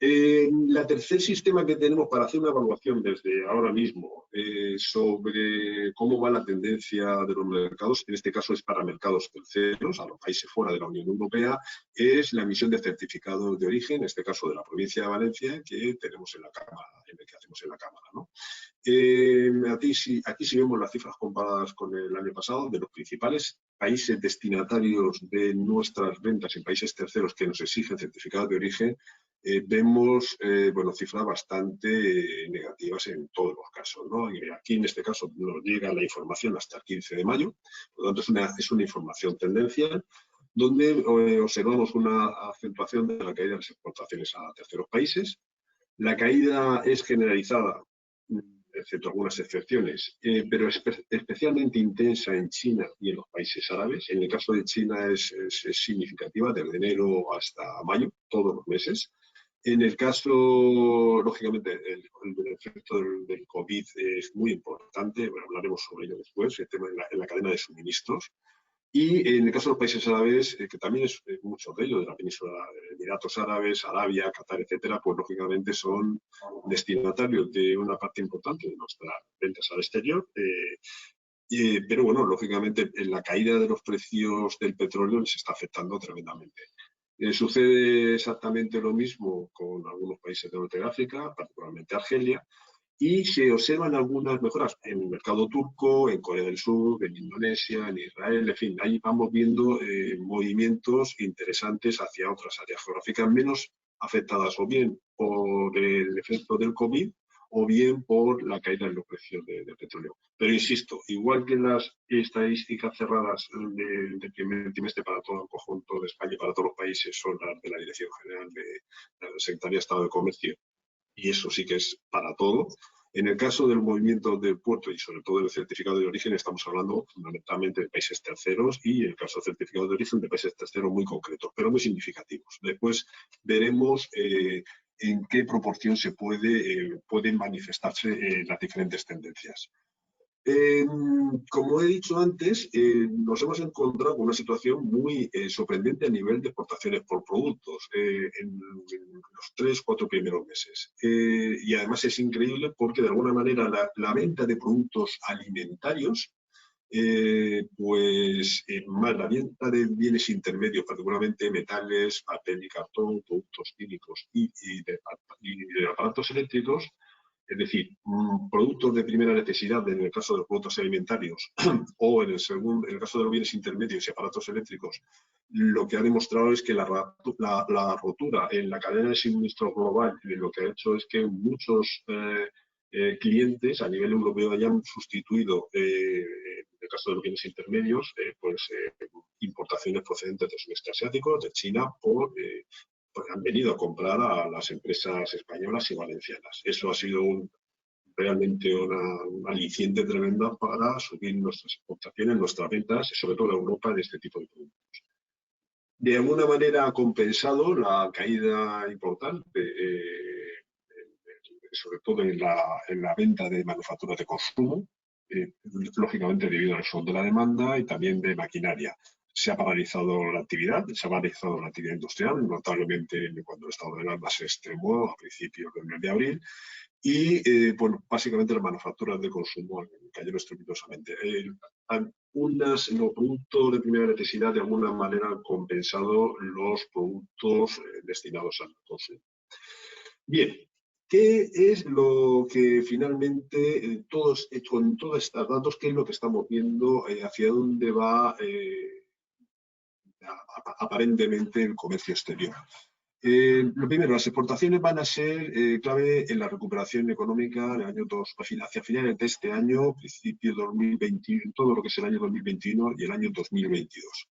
El tercer sistema que tenemos para hacer una evaluación desde ahora mismo sobre cómo va la tendencia de los mercados, en este caso es para mercados terceros, a los países fuera de la Unión Europea, es la emisión de certificados de origen, en este caso de la provincia de Valencia, que tenemos en la Cámara, que hacemos en la Cámara, ¿no? Aquí sí vemos las cifras comparadas con el año pasado de los principales países destinatarios de nuestras ventas en países terceros que nos exigen certificados de origen. Vemos cifras bastante negativas en todos los casos, ¿no? Y aquí en este caso nos llega la información hasta el 15 de mayo, por lo tanto es una información tendencial, donde observamos una acentuación de la caída de las exportaciones a terceros países. La caída es generalizada, excepto algunas excepciones, pero es especialmente intensa en China y en los países árabes. En el caso de China es significativa, desde enero hasta mayo, todos los meses. En el caso, lógicamente, el efecto del COVID es muy importante, bueno, hablaremos sobre ello después, el tema en la cadena de suministros. Y en el caso de los países árabes, que también es muchos de ellos, de la península de Emiratos Árabes, Arabia, Qatar, etcétera, pues lógicamente son destinatarios de una parte importante de nuestras ventas al exterior. Pero bueno, lógicamente la caída de los precios del petróleo les está afectando tremendamente. Sucede exactamente lo mismo con algunos países de Norte de África, particularmente Argelia, y se observan algunas mejoras en el mercado turco, en Corea del Sur, en Indonesia, en Israel, en fin, ahí vamos viendo movimientos interesantes hacia otras áreas geográficas menos afectadas o bien por el efecto del COVID o bien por la caída en los precios del petróleo. Pero insisto, igual que en las estadísticas cerradas del primer trimestre para todo el conjunto de España y para todos los países son las de la Dirección General de la Secretaría de Estado de Comercio, y eso sí que es para todo. En el caso del movimiento del puerto y sobre todo del certificado de origen, estamos hablando fundamentalmente de países terceros y en el caso del certificado de origen de países terceros muy concretos, pero muy significativos. Después veremos en qué proporción se pueden manifestarse las diferentes tendencias. Como he dicho antes, nos hemos encontrado con una situación muy sorprendente a nivel de exportaciones por productos en los 3-4 primeros meses. Y además es increíble porque de alguna manera la venta de productos alimentarios más la venta de bienes intermedios, particularmente metales, papel y cartón, productos químicos y de aparatos eléctricos, es decir, productos de primera necesidad en el caso de los productos alimentarios o en el caso de los bienes intermedios y aparatos eléctricos, lo que ha demostrado es que la rotura en la cadena de suministro global lo que ha hecho es que muchos clientes a nivel europeo hayan sustituido, en el caso de los bienes intermedios, importaciones procedentes del sudeste asiático, de China, pues han venido a comprar a las empresas españolas y valencianas. Eso ha sido realmente un aliciente tremendo para subir nuestras exportaciones, nuestras ventas, sobre todo en Europa, de este tipo de productos. De alguna manera ha compensado la caída importante, sobre todo en la venta de manufacturas de consumo, lógicamente debido al sol de la demanda y también de maquinaria. Se ha paralizado la actividad industrial, notablemente cuando el estado de alarma se extremó a principios del mes de abril, y básicamente las manufacturas de consumo cayeron estrepitosamente. Los productos de primera necesidad de alguna manera han compensado los productos destinados al consumo. Bien, ¿qué es lo que finalmente, con todos estos datos, qué es lo que estamos viendo, hacia dónde va aparentemente el comercio exterior? Lo primero, las exportaciones van a ser clave en la recuperación económica hacia finales de este año, principio de 2021, todo lo que es el año 2021 y el año 2022.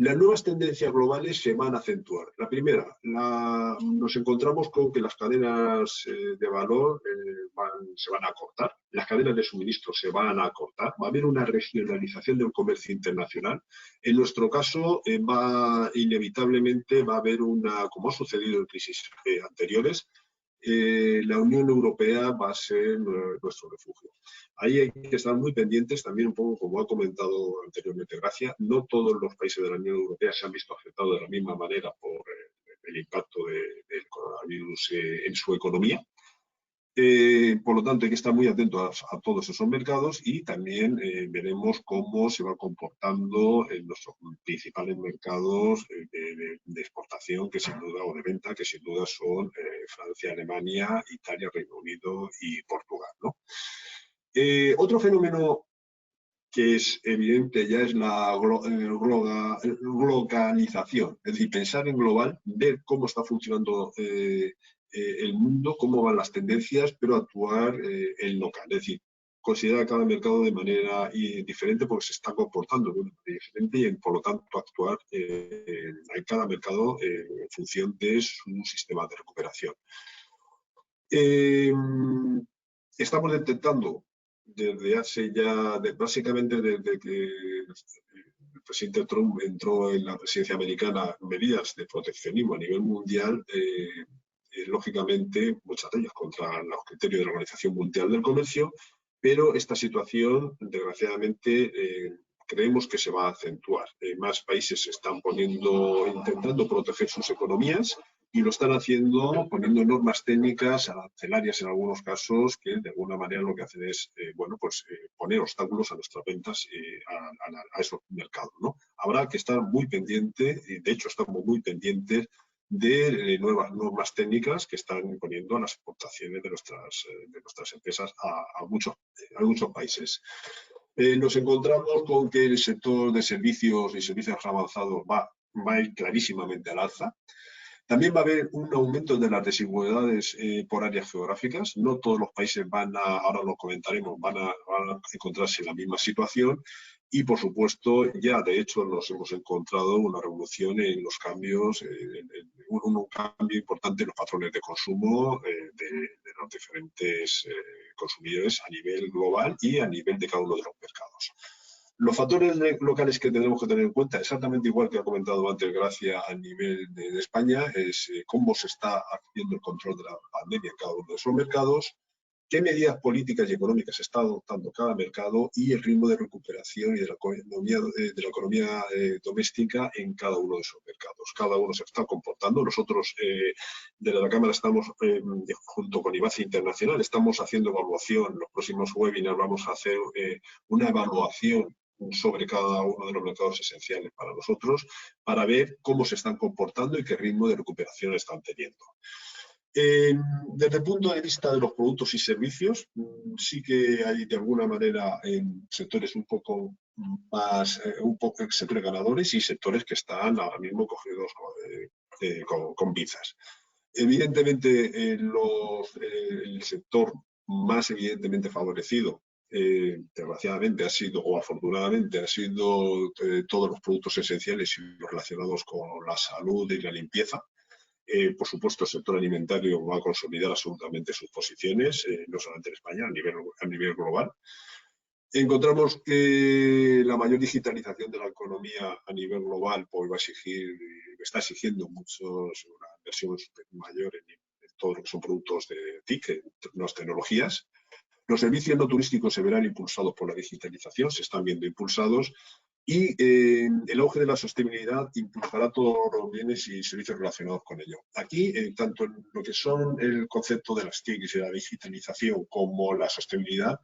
Las nuevas tendencias globales se van a acentuar. La primera, nos encontramos con que las cadenas de valor se van a acortar, las cadenas de suministro se van a acortar, va a haber una regionalización del comercio internacional. En nuestro caso, inevitablemente va a haber como ha sucedido en crisis anteriores, la Unión Europea va a ser nuestro refugio. Ahí hay que estar muy pendientes, también un poco como ha comentado anteriormente Gracia, no todos los países de la Unión Europea se han visto afectados de la misma manera por el impacto del coronavirus en su economía. Por lo tanto, hay que estar muy atentos a todos esos mercados y también veremos cómo se va comportando en nuestros principales mercados de exportación, que sin duda, o de venta, que sin duda son Francia, Alemania, Italia, Reino Unido y Portugal, ¿no? Otro fenómeno que es evidente ya es la globalización, es decir, pensar en global, ver cómo está funcionando el mundo, cómo van las tendencias, pero actuar en local, es decir, considerar cada mercado de manera diferente porque se está comportando de una manera diferente y por lo tanto actuar en cada mercado en función de su sistema de recuperación. Estamos detectando desde hace ya, básicamente desde que el presidente Trump entró en la presidencia americana, medidas de proteccionismo a nivel mundial, lógicamente muchas de ellas contra los criterios de la Organización Mundial del Comercio, pero esta situación, desgraciadamente, creemos que se va a acentuar. Más países se están intentando proteger sus economías y lo están haciendo poniendo normas técnicas arancelarias en algunos casos que de alguna manera lo que hacen es poner obstáculos a nuestras ventas a esos mercados, ¿no? Habrá que estar muy pendiente, y de hecho estamos muy pendientes de nuevas normas técnicas que están imponiendo a las exportaciones de nuestras empresas a muchos países. Nos encontramos con que el sector de servicios y servicios avanzados va a ir clarísimamente al alza. También va a haber un aumento de las desigualdades por áreas geográficas. No todos los países ahora lo comentaremos, van a encontrarse en la misma situación. Y, por supuesto, ya de hecho nos hemos encontrado una revolución en los cambios, un cambio importante en los patrones de consumo de los diferentes consumidores a nivel global y a nivel de cada uno de los mercados. Los factores locales que tenemos que tener en cuenta, exactamente igual que ha comentado antes Gracia a nivel de España, es cómo se está haciendo el control de la pandemia en cada uno de esos mercados, qué medidas políticas y económicas está adoptando cada mercado y el ritmo de recuperación y de la economía doméstica en cada uno de esos mercados. Cada uno se está comportando. Nosotros desde la Cámara estamos, junto con IBACE Internacional, estamos haciendo evaluación. En los próximos webinars vamos a hacer una evaluación sobre cada uno de los mercados esenciales para nosotros, para ver cómo se están comportando y qué ritmo de recuperación están teniendo. Desde el punto de vista de los productos y servicios, sí que hay de alguna manera en sectores un poco más, sectores ganadores y sectores que están ahora mismo cogidos con pinzas. Evidentemente, el sector más evidentemente favorecido, desgraciadamente ha sido, o afortunadamente, ha sido todos los productos esenciales y los relacionados con la salud y la limpieza. Por supuesto, el sector alimentario va a consolidar absolutamente sus posiciones, no solamente en España, a nivel global. Encontramos que la mayor digitalización de la economía a nivel global pues, está exigiendo una inversión mayor en todo lo que son productos de TIC, en nuevas tecnologías. Los servicios no turísticos se verán impulsados por la digitalización, se están viendo impulsados, y el auge de la sostenibilidad impulsará todos los bienes y servicios relacionados con ello. Aquí, tanto en lo que son el concepto de las TIC y la digitalización como la sostenibilidad,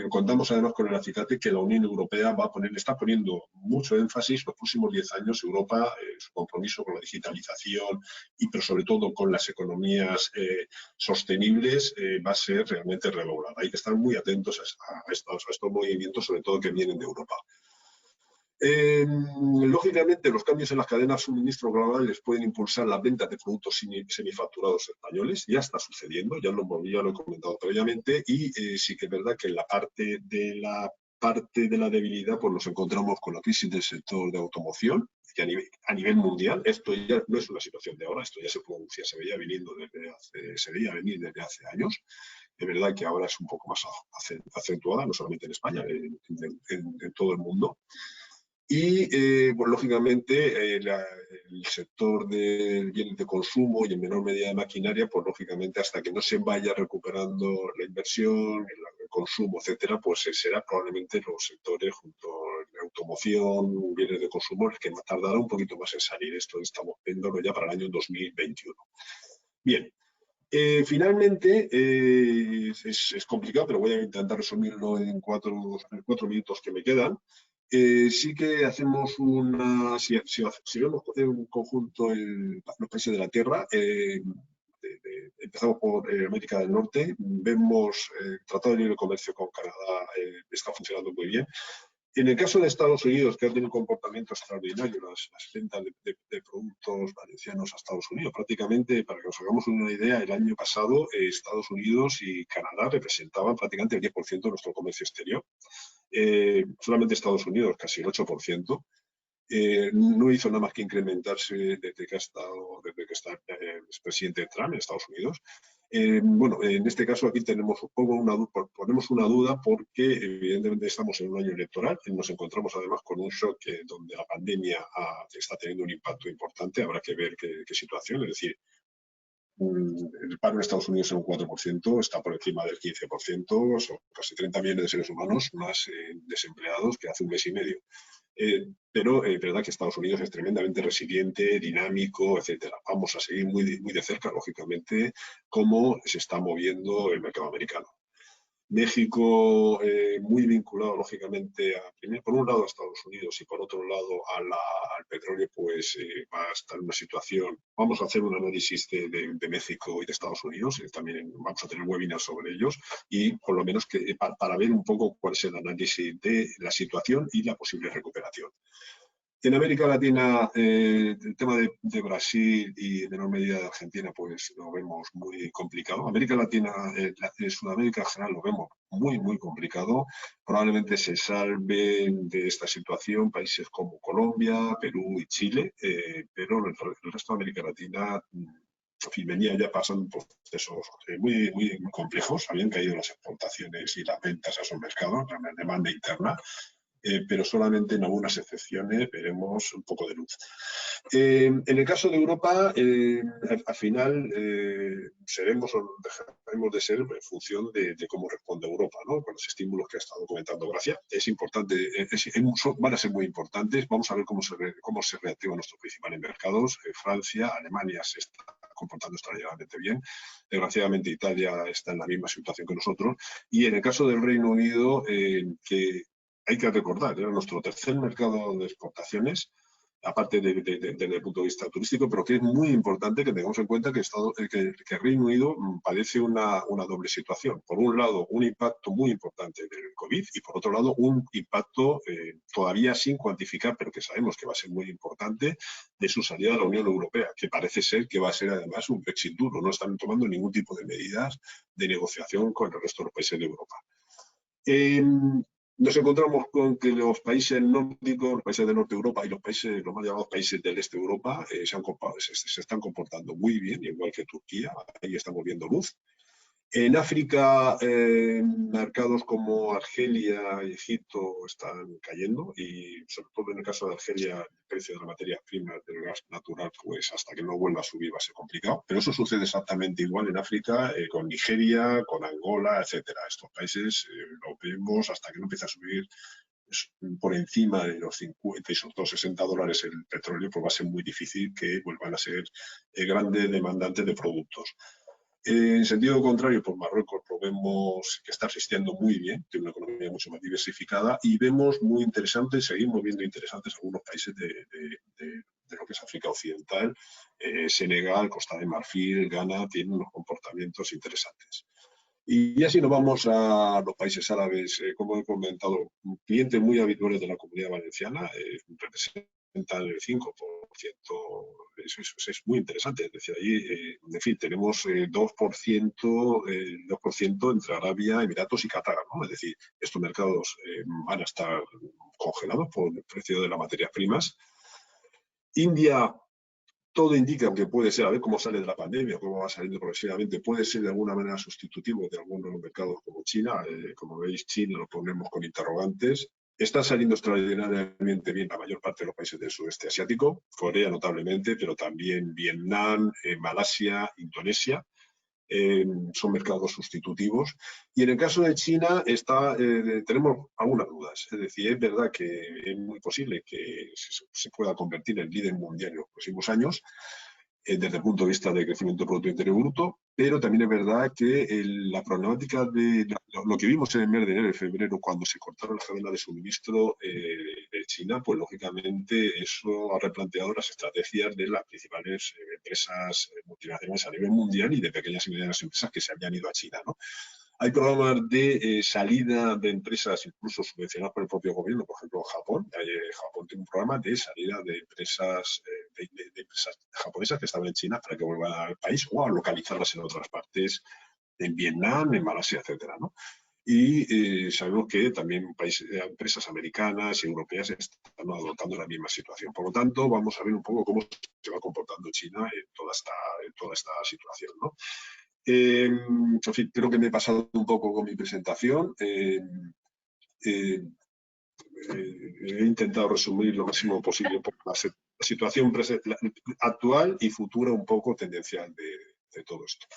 contamos además con el acicate que la Unión Europea está poniendo mucho énfasis los próximos 10 años. Europa, su compromiso con la digitalización pero sobre todo con las economías sostenibles va a ser realmente redoblada. Hay que estar muy atentos a estos movimientos, sobre todo que vienen de Europa. Lógicamente, los cambios en las cadenas de suministro globales pueden impulsar las ventas de productos semifacturados españoles. Ya está sucediendo, ya lo he comentado previamente, y sí que es verdad que en la parte de la debilidad pues nos encontramos con la crisis del sector de automoción, que a nivel mundial, esto ya no es una situación de ahora, esto ya se veía venir desde hace años. Es verdad que ahora es un poco más acentuada, no solamente en España, en todo el mundo. Y, pues, lógicamente, el sector de bienes de consumo y en menor medida de maquinaria, pues, lógicamente, hasta que no se vaya recuperando la inversión, el consumo, etcétera, pues será probablemente los sectores junto a la automoción, bienes de consumo, el que tardará un poquito más en salir. Esto estamos viéndolo ya para el año 2021. Bien. Finalmente, es complicado, pero voy a intentar resumirlo en 4 minutos que me quedan. Sí que hacemos si vemos en conjunto los países de la Tierra, empezamos por América del Norte, vemos el Tratado de Libre Comercio con Canadá está funcionando muy bien. En el caso de Estados Unidos, que ha tenido un comportamiento extraordinario, las ventas de productos valencianos a Estados Unidos, prácticamente, para que nos hagamos una idea, el año pasado Estados Unidos y Canadá representaban prácticamente el 10% de nuestro comercio exterior. Solamente Estados Unidos, casi el 8%. No hizo nada más que incrementarse desde que está el presidente Trump en Estados Unidos. Bueno, en este caso aquí ponemos una duda porque evidentemente estamos en un año electoral y nos encontramos además con un shock donde la pandemia está teniendo un impacto importante. Habrá que ver qué situación, es decir, el paro en Estados Unidos es un 4%, está por encima del 15%, son casi 30 millones de seres humanos más desempleados que hace un mes y medio. Pero es verdad que Estados Unidos es tremendamente resiliente, dinámico, etcétera. Vamos a seguir muy, muy de cerca, lógicamente, cómo se está moviendo el mercado americano. México, muy vinculado, lógicamente, por un lado a Estados Unidos y por otro lado al petróleo, pues va a estar en una situación. Vamos a hacer un análisis de México y de Estados Unidos, también vamos a tener webinars sobre ellos, y por lo menos para ver un poco cuál es el análisis de la situación y la posible recuperación. En América Latina, el tema de Brasil y en menor medida de Argentina, pues lo vemos muy complicado. América Latina, Sudamérica en general lo vemos muy, muy complicado. Probablemente se salven de esta situación países como Colombia, Perú y Chile, pero el resto de América Latina, en fin, venía ya pasando procesos muy, muy complejos. Habían caído las exportaciones y las ventas a esos mercados, la demanda interna. pero solamente en algunas excepciones veremos un poco de luz. En el caso de Europa, al final seremos o dejaremos de ser en función de cómo responde Europa, ¿no? Con los estímulos que ha estado comentando Gracia. Es importante, van a ser muy importantes. Vamos a ver cómo se reactivan nuestros principales mercados. Francia, Alemania se está comportando extraordinariamente bien. Desgraciadamente Italia está en la misma situación que nosotros. Y en el caso del Reino Unido, que hay que recordar, era nuestro tercer mercado de exportaciones, aparte desde el punto de vista turístico, pero que es muy importante que tengamos en cuenta que Reino Unido padece una doble situación. Por un lado, un impacto muy importante del COVID y por otro lado, un impacto todavía sin cuantificar, pero que sabemos que va a ser muy importante, de su salida de la Unión Europea, que parece ser que va a ser además un Brexit duro. No están tomando ningún tipo de medidas de negociación con el resto de los países de Europa. Nos encontramos con que los países nórdicos, los países del norte de Europa y los más llamados países del este de Europa se están comportando muy bien, igual que Turquía, ahí estamos viendo luz. En África, mercados como Argelia y Egipto están cayendo y sobre todo en el caso de Argelia el precio de las materias primas del gas natural, pues hasta que no vuelva a subir va a ser complicado. Pero eso sucede exactamente igual en África, con Nigeria, con Angola, etcétera. Estos países lo vemos hasta que no empieza a subir por encima de los 50 y sobre todo $60 el petróleo, pues va a ser muy difícil que vuelvan a ser grandes demandantes de productos. En sentido contrario, por Marruecos lo vemos que está resistiendo muy bien, tiene una economía mucho más diversificada y vemos muy interesantes, seguimos viendo interesantes algunos países de lo que es África Occidental, Senegal, Costa de Marfil, Ghana, tienen unos comportamientos interesantes. Y así nos vamos a los países árabes, como he comentado, clientes muy habituales de la Comunidad Valenciana, representan el 5%, eso es muy interesante. Es decir, ahí, en fin, tenemos 2% entre Arabia, Emiratos y Qatar, ¿no? Es decir, estos mercados van a estar congelados por el precio de las materias primas. India, todo indica que puede ser, a ver cómo sale de la pandemia, cómo va saliendo progresivamente, puede ser de alguna manera sustitutivo de algunos mercados como China. Como veis, China lo ponemos con interrogantes. Está saliendo extraordinariamente bien la mayor parte de los países del sudeste asiático, Corea notablemente, pero también Vietnam, Malasia, Indonesia. Son mercados sustitutivos. Y en el caso de China tenemos algunas dudas. Es decir, es verdad que es muy posible que se pueda convertir en líder mundial en los próximos años, desde el punto de vista de crecimiento del Producto Interior Bruto, pero también es verdad que la problemática de lo que vimos en el mes de enero y febrero, cuando se cortaron las cadenas de suministro de China, pues lógicamente eso ha replanteado las estrategias de las principales empresas multinacionales a nivel mundial y de pequeñas y medianas empresas que se habían ido a China, ¿no? Hay programas de salida de empresas, incluso subvencionadas por el propio gobierno, por ejemplo, en Japón. Japón tiene un programa de salida de empresas, de empresas japonesas que estaban en China para que vuelvan al país o a localizarlas en otras partes, en Vietnam, en Malasia, etcétera, ¿no? Y sabemos que también empresas americanas y europeas están adoptando la misma situación. Por lo tanto, vamos a ver un poco cómo se va comportando China en toda esta situación, ¿no? En fin, creo que me he pasado un poco con mi presentación. He intentado resumir lo máximo posible por la situación actual y futura un poco tendencial de todo esto.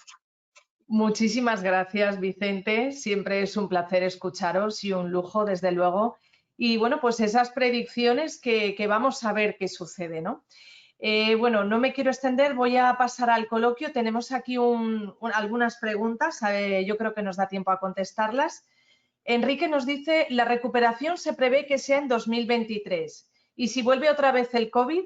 Muchísimas gracias, Vicente. Siempre es un placer escucharos y un lujo, desde luego. Y bueno, pues esas predicciones que vamos a ver qué sucede, ¿no? Bueno, no me quiero extender, voy a pasar al coloquio. Tenemos aquí algunas preguntas, yo creo que nos da tiempo a contestarlas. Enrique nos dice, la recuperación se prevé que sea en 2023. ¿Y si vuelve otra vez el COVID?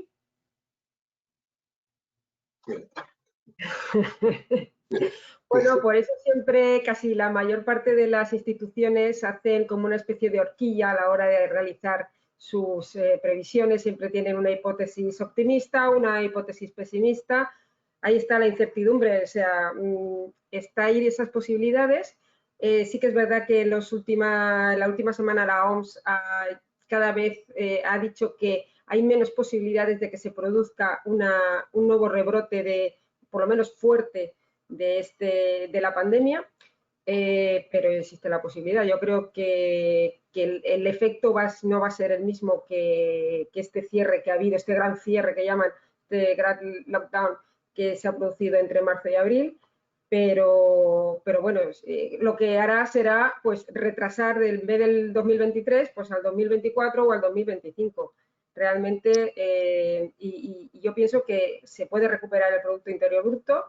Bueno, por eso siempre casi la mayor parte de las instituciones hacen como una especie de horquilla a la hora de realizar sus previsiones. Siempre tienen una hipótesis optimista, una hipótesis pesimista. Ahí está la incertidumbre, o sea, está ahí esas posibilidades. Sí que es verdad que la última semana la OMS cada vez ha dicho que hay menos posibilidades de que se produzca un nuevo rebrote por lo menos fuerte, de la pandemia, pero existe la posibilidad. Yo creo que el efecto no va a ser el mismo que este cierre que ha habido, este gran cierre que llaman, este gran lockdown que se ha producido entre marzo y abril, pero bueno, lo que hará será pues retrasar en vez del 2023 pues al 2024 o al 2025. Realmente, y yo pienso que se puede recuperar el Producto Interior Bruto,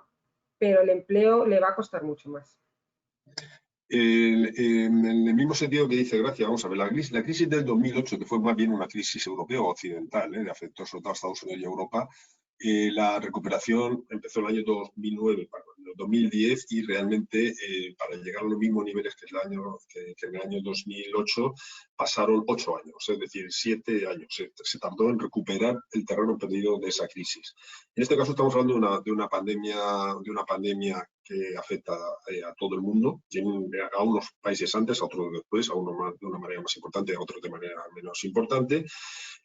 pero el empleo le va a costar mucho más. En el mismo sentido que dice Gracia, vamos a ver, la crisis del 2008, que fue más bien una crisis europea o occidental, que afectó sobre todo a Estados Unidos y Europa, la recuperación empezó en el año 2009, 2010 y realmente para llegar a los mismos niveles que en el año 2008 pasaron 8 años, es decir, 7 años. Se tardó en recuperar el terreno perdido de esa crisis. En este caso estamos hablando de una pandemia que afecta a todo el mundo, a unos países antes, a otros después, a unos de una manera más importante, a otros de manera menos importante.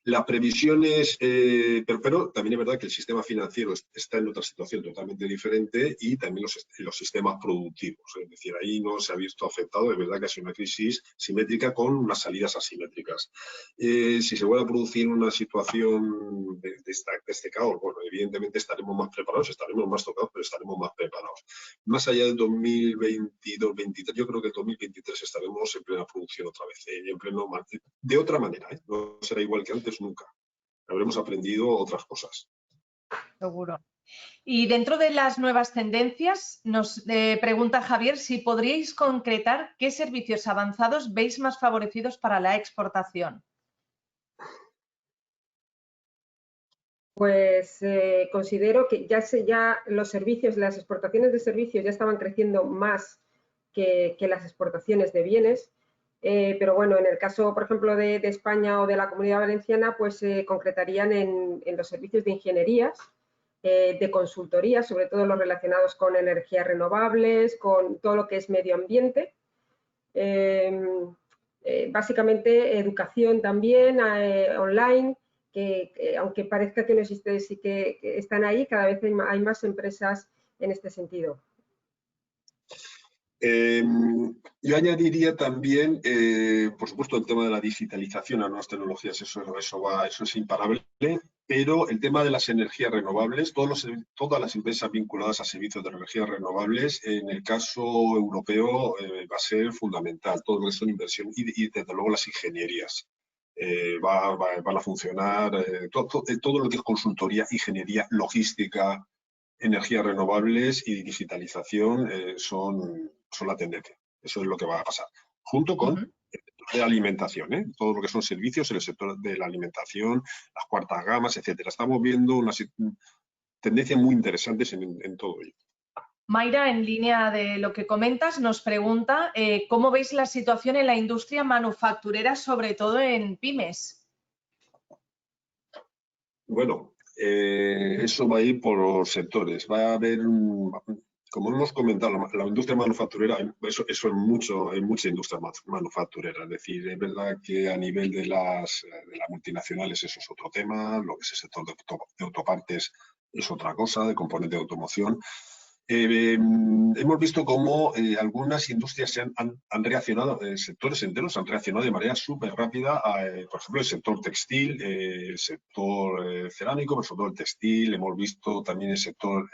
Las previsiones, pero también es verdad que el sistema financiero está en otra situación totalmente diferente y también los sistemas productivos. Es decir, ahí no se ha visto afectado, es verdad que ha sido una crisis simétrica con unas salidas asimétricas. Si se vuelve a producir una situación de este caos, bueno, evidentemente estaremos más preparados, estaremos más tocados, pero estaremos más preparados. Más allá del 2022-2023, yo creo que en 2023 estaremos en plena producción otra vez, de otra manera, no será igual que antes nunca. Habremos aprendido otras cosas. Seguro. Y dentro de las nuevas tendencias, nos pregunta Javier si podríais concretar qué servicios avanzados veis más favorecidos para la exportación. Pues considero que ya los servicios, las exportaciones de servicios ya estaban creciendo más que las exportaciones de bienes, pero bueno, en el caso, por ejemplo, de España o de la Comunidad Valenciana, pues se concretarían en los servicios de ingenierías, de consultoría, sobre todo los relacionados con energías renovables, con todo lo que es medio ambiente. Básicamente educación también online, que aunque parezca que no existe, sí que están ahí, cada vez hay más empresas en este sentido. Yo añadiría también, por supuesto, el tema de la digitalización a nuevas tecnologías, eso es imparable, pero el tema de las energías renovables, todas las empresas vinculadas a servicios de energías renovables, en el caso europeo va a ser fundamental, todo lo que son inversiones y desde luego las ingenierías. Van a funcionar todo lo que es consultoría, ingeniería, logística, energías renovables y digitalización son la tendencia. Eso es lo que va a pasar. Junto con el sector de la alimentación, todo lo que son servicios en el sector de la alimentación, las cuartas gamas, etcétera. Estamos viendo unas tendencias muy interesantes en todo ello. Mayra, en línea de lo que comentas, nos pregunta ¿cómo veis la situación en la industria manufacturera, sobre todo en pymes? Bueno, eso va a ir por los sectores. Va a haber, como hemos comentado, la industria manufacturera, eso hay mucha industria manufacturera. Es decir, es verdad que a nivel de las multinacionales eso es otro tema, lo que es el sector de autopartes es otra cosa, de componente de automoción. Hemos visto cómo algunas industrias han reaccionado, sectores enteros han reaccionado de manera súper rápida, por ejemplo, el sector textil, el sector cerámico, pero sobre todo el textil. Hemos visto también el sector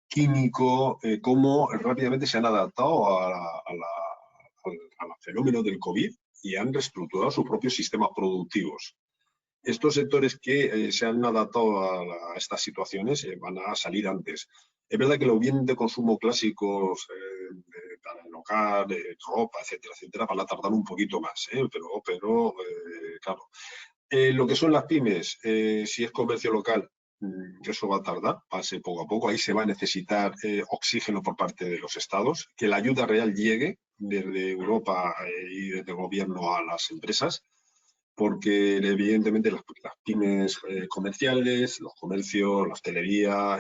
químico, cómo rápidamente se han adaptado al fenómeno del COVID y han reestructurado sus propios sistemas productivos. Estos sectores que se han adaptado a estas situaciones van a salir antes. Es verdad que los bienes de consumo clásicos, para el hogar, ropa, etcétera, van a tardar un poquito más, pero claro. Lo que son las pymes, si es comercio local, eso va a tardar, va a ser poco a poco. Ahí se va a necesitar oxígeno por parte de los estados, que la ayuda real llegue desde Europa y desde el gobierno a las empresas, porque evidentemente las pymes comerciales, los comercios, la hostelería,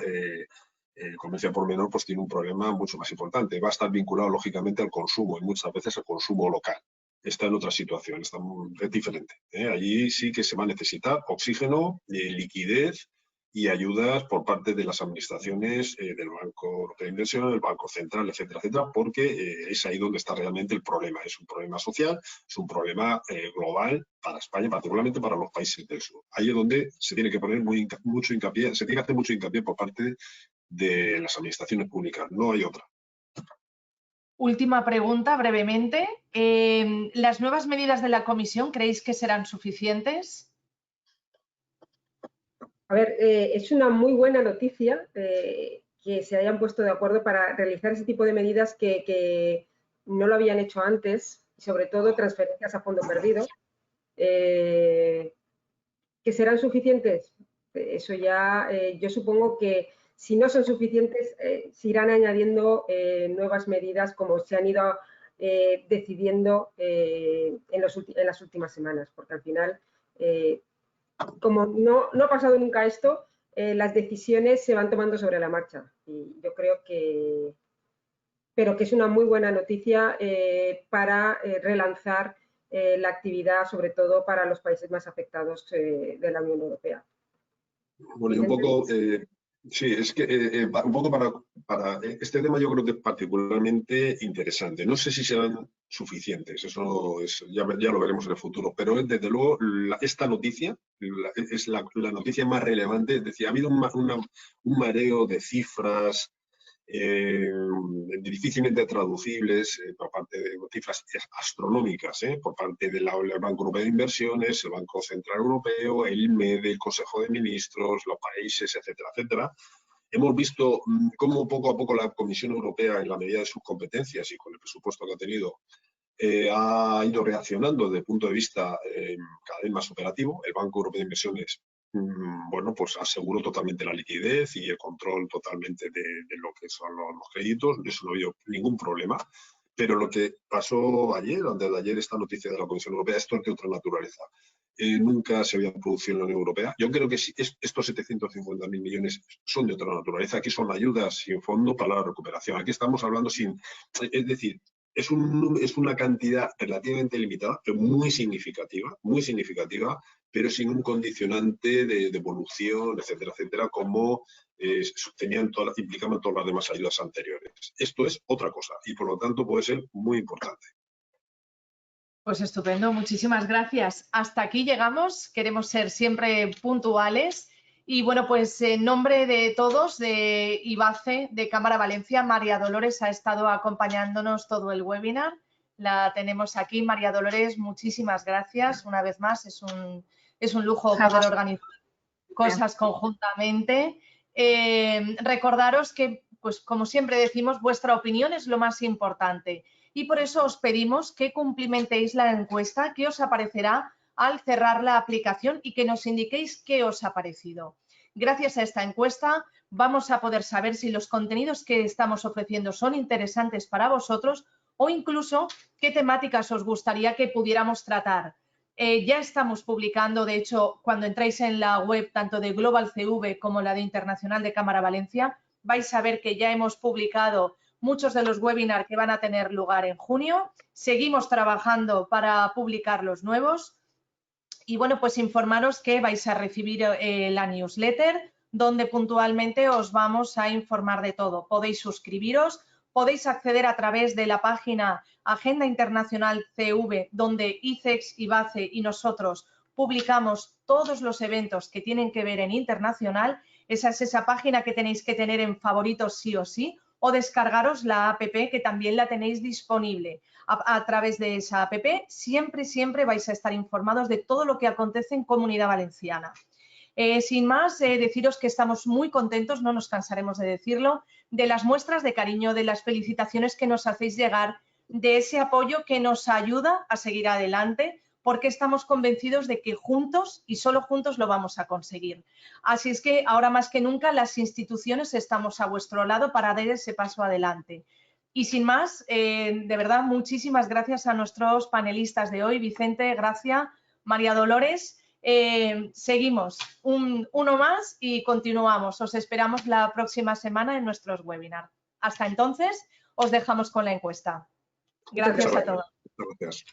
el comercio por menor, pues tiene un problema mucho más importante. Va a estar vinculado lógicamente al consumo y muchas veces al consumo local. Está en otra situación, es diferente. Allí sí que se va a necesitar oxígeno, liquidez y ayudas por parte de las administraciones del Banco Europeo de Inversión, del Banco Central, etcétera, etcétera, porque es ahí donde está realmente el problema. Es un problema social, es un problema global para España, particularmente para los países del sur. Ahí es donde se tiene que poner mucho hincapié, se tiene que hacer mucho hincapié por parte de las administraciones públicas, no hay otra. Última pregunta, brevemente. ¿Las nuevas medidas de la Comisión creéis que serán suficientes? A ver, es una muy buena noticia que se hayan puesto de acuerdo para realizar ese tipo de medidas que no lo habían hecho antes, sobre todo transferencias a fondo perdido. ¿Que serán suficientes? Eso ya, yo supongo que si no son suficientes, se irán añadiendo nuevas medidas como se han ido decidiendo en las últimas semanas, porque al final, como no ha pasado nunca esto, las decisiones se van tomando sobre la marcha. Y yo creo pero que es una muy buena noticia para relanzar la actividad, sobre todo para los países más afectados de la Unión Europea. Bueno, y un poco, sí, es que un poco para este tema yo creo que es particularmente interesante. No sé si serán suficientes, eso ya lo veremos en el futuro, pero desde luego esta noticia es la noticia más relevante. Es decir, ha habido un mareo de cifras difícilmente traducibles por parte de cifras astronómicas, por parte del Banco Europeo de Inversiones, el Banco Central Europeo, el MED, el Consejo de Ministros, los países, etcétera, etcétera. Hemos visto cómo poco a poco la Comisión Europea, en la medida de sus competencias y con el presupuesto que ha tenido, ha ido reaccionando desde el punto de vista cada vez más operativo. El Banco Europeo de Inversiones bueno, pues aseguró totalmente la liquidez y el control totalmente de lo que son los créditos. De eso no ha habido ningún problema. Pero lo que pasó ayer, antes de ayer, esta noticia de la Comisión Europea, esto es de otra naturaleza. Nunca se había producido en la Unión Europea. Yo creo que estos 750.000 millones son de otra naturaleza. Aquí son ayudas sin fondo para la recuperación. Aquí estamos hablando es decir, es una cantidad relativamente limitada, pero muy significativa, pero sin un condicionante de devolución, etcétera, etcétera, como implicaban todas las demás ayudas anteriores. Esto es otra cosa y, por lo tanto, puede ser muy importante. Pues estupendo, muchísimas gracias. Hasta aquí llegamos, queremos ser siempre puntuales. Y bueno, pues en nombre de todos, de IBACE, de Cámara Valencia, María Dolores ha estado acompañándonos todo el webinar. La tenemos aquí. María Dolores, muchísimas gracias. Una vez más, es un lujo poder organizar cosas conjuntamente. Recordaros que, pues como siempre decimos, vuestra opinión es lo más importante. Y por eso os pedimos que cumplimentéis la encuesta que os aparecerá al cerrar la aplicación y que nos indiquéis qué os ha parecido. Gracias a esta encuesta vamos a poder saber si los contenidos que estamos ofreciendo son interesantes para vosotros o incluso qué temáticas os gustaría que pudiéramos tratar. Ya estamos publicando, de hecho, cuando entráis en la web tanto de Global CV como la de Internacional de Cámara Valencia, vais a ver que ya hemos publicado muchos de los webinars que van a tener lugar en junio. Seguimos trabajando para publicar los nuevos. Y bueno, pues informaros que vais a recibir la newsletter donde puntualmente os vamos a informar de todo. Podéis suscribiros, podéis acceder a través de la página Agenda Internacional CV, donde ICEX, IBACE y nosotros publicamos todos los eventos que tienen que ver en internacional. Esa es esa página que tenéis que tener en favoritos sí o sí, o descargaros la app que también la tenéis disponible. A través de esa app siempre vais a estar informados de todo lo que acontece en Comunidad Valenciana. Sin más, deciros que estamos muy contentos, no nos cansaremos de decirlo, de las muestras de cariño, de las felicitaciones que nos hacéis llegar, de ese apoyo que nos ayuda a seguir adelante, porque estamos convencidos de que juntos y solo juntos lo vamos a conseguir. Así es que ahora más que nunca las instituciones estamos a vuestro lado para dar ese paso adelante. Y sin más, de verdad, muchísimas gracias a nuestros panelistas de hoy, Vicente, Gracia, María Dolores. Seguimos uno más y continuamos. Os esperamos la próxima semana en nuestros webinars. Hasta entonces, os dejamos con la encuesta. Gracias a todos. Gracias.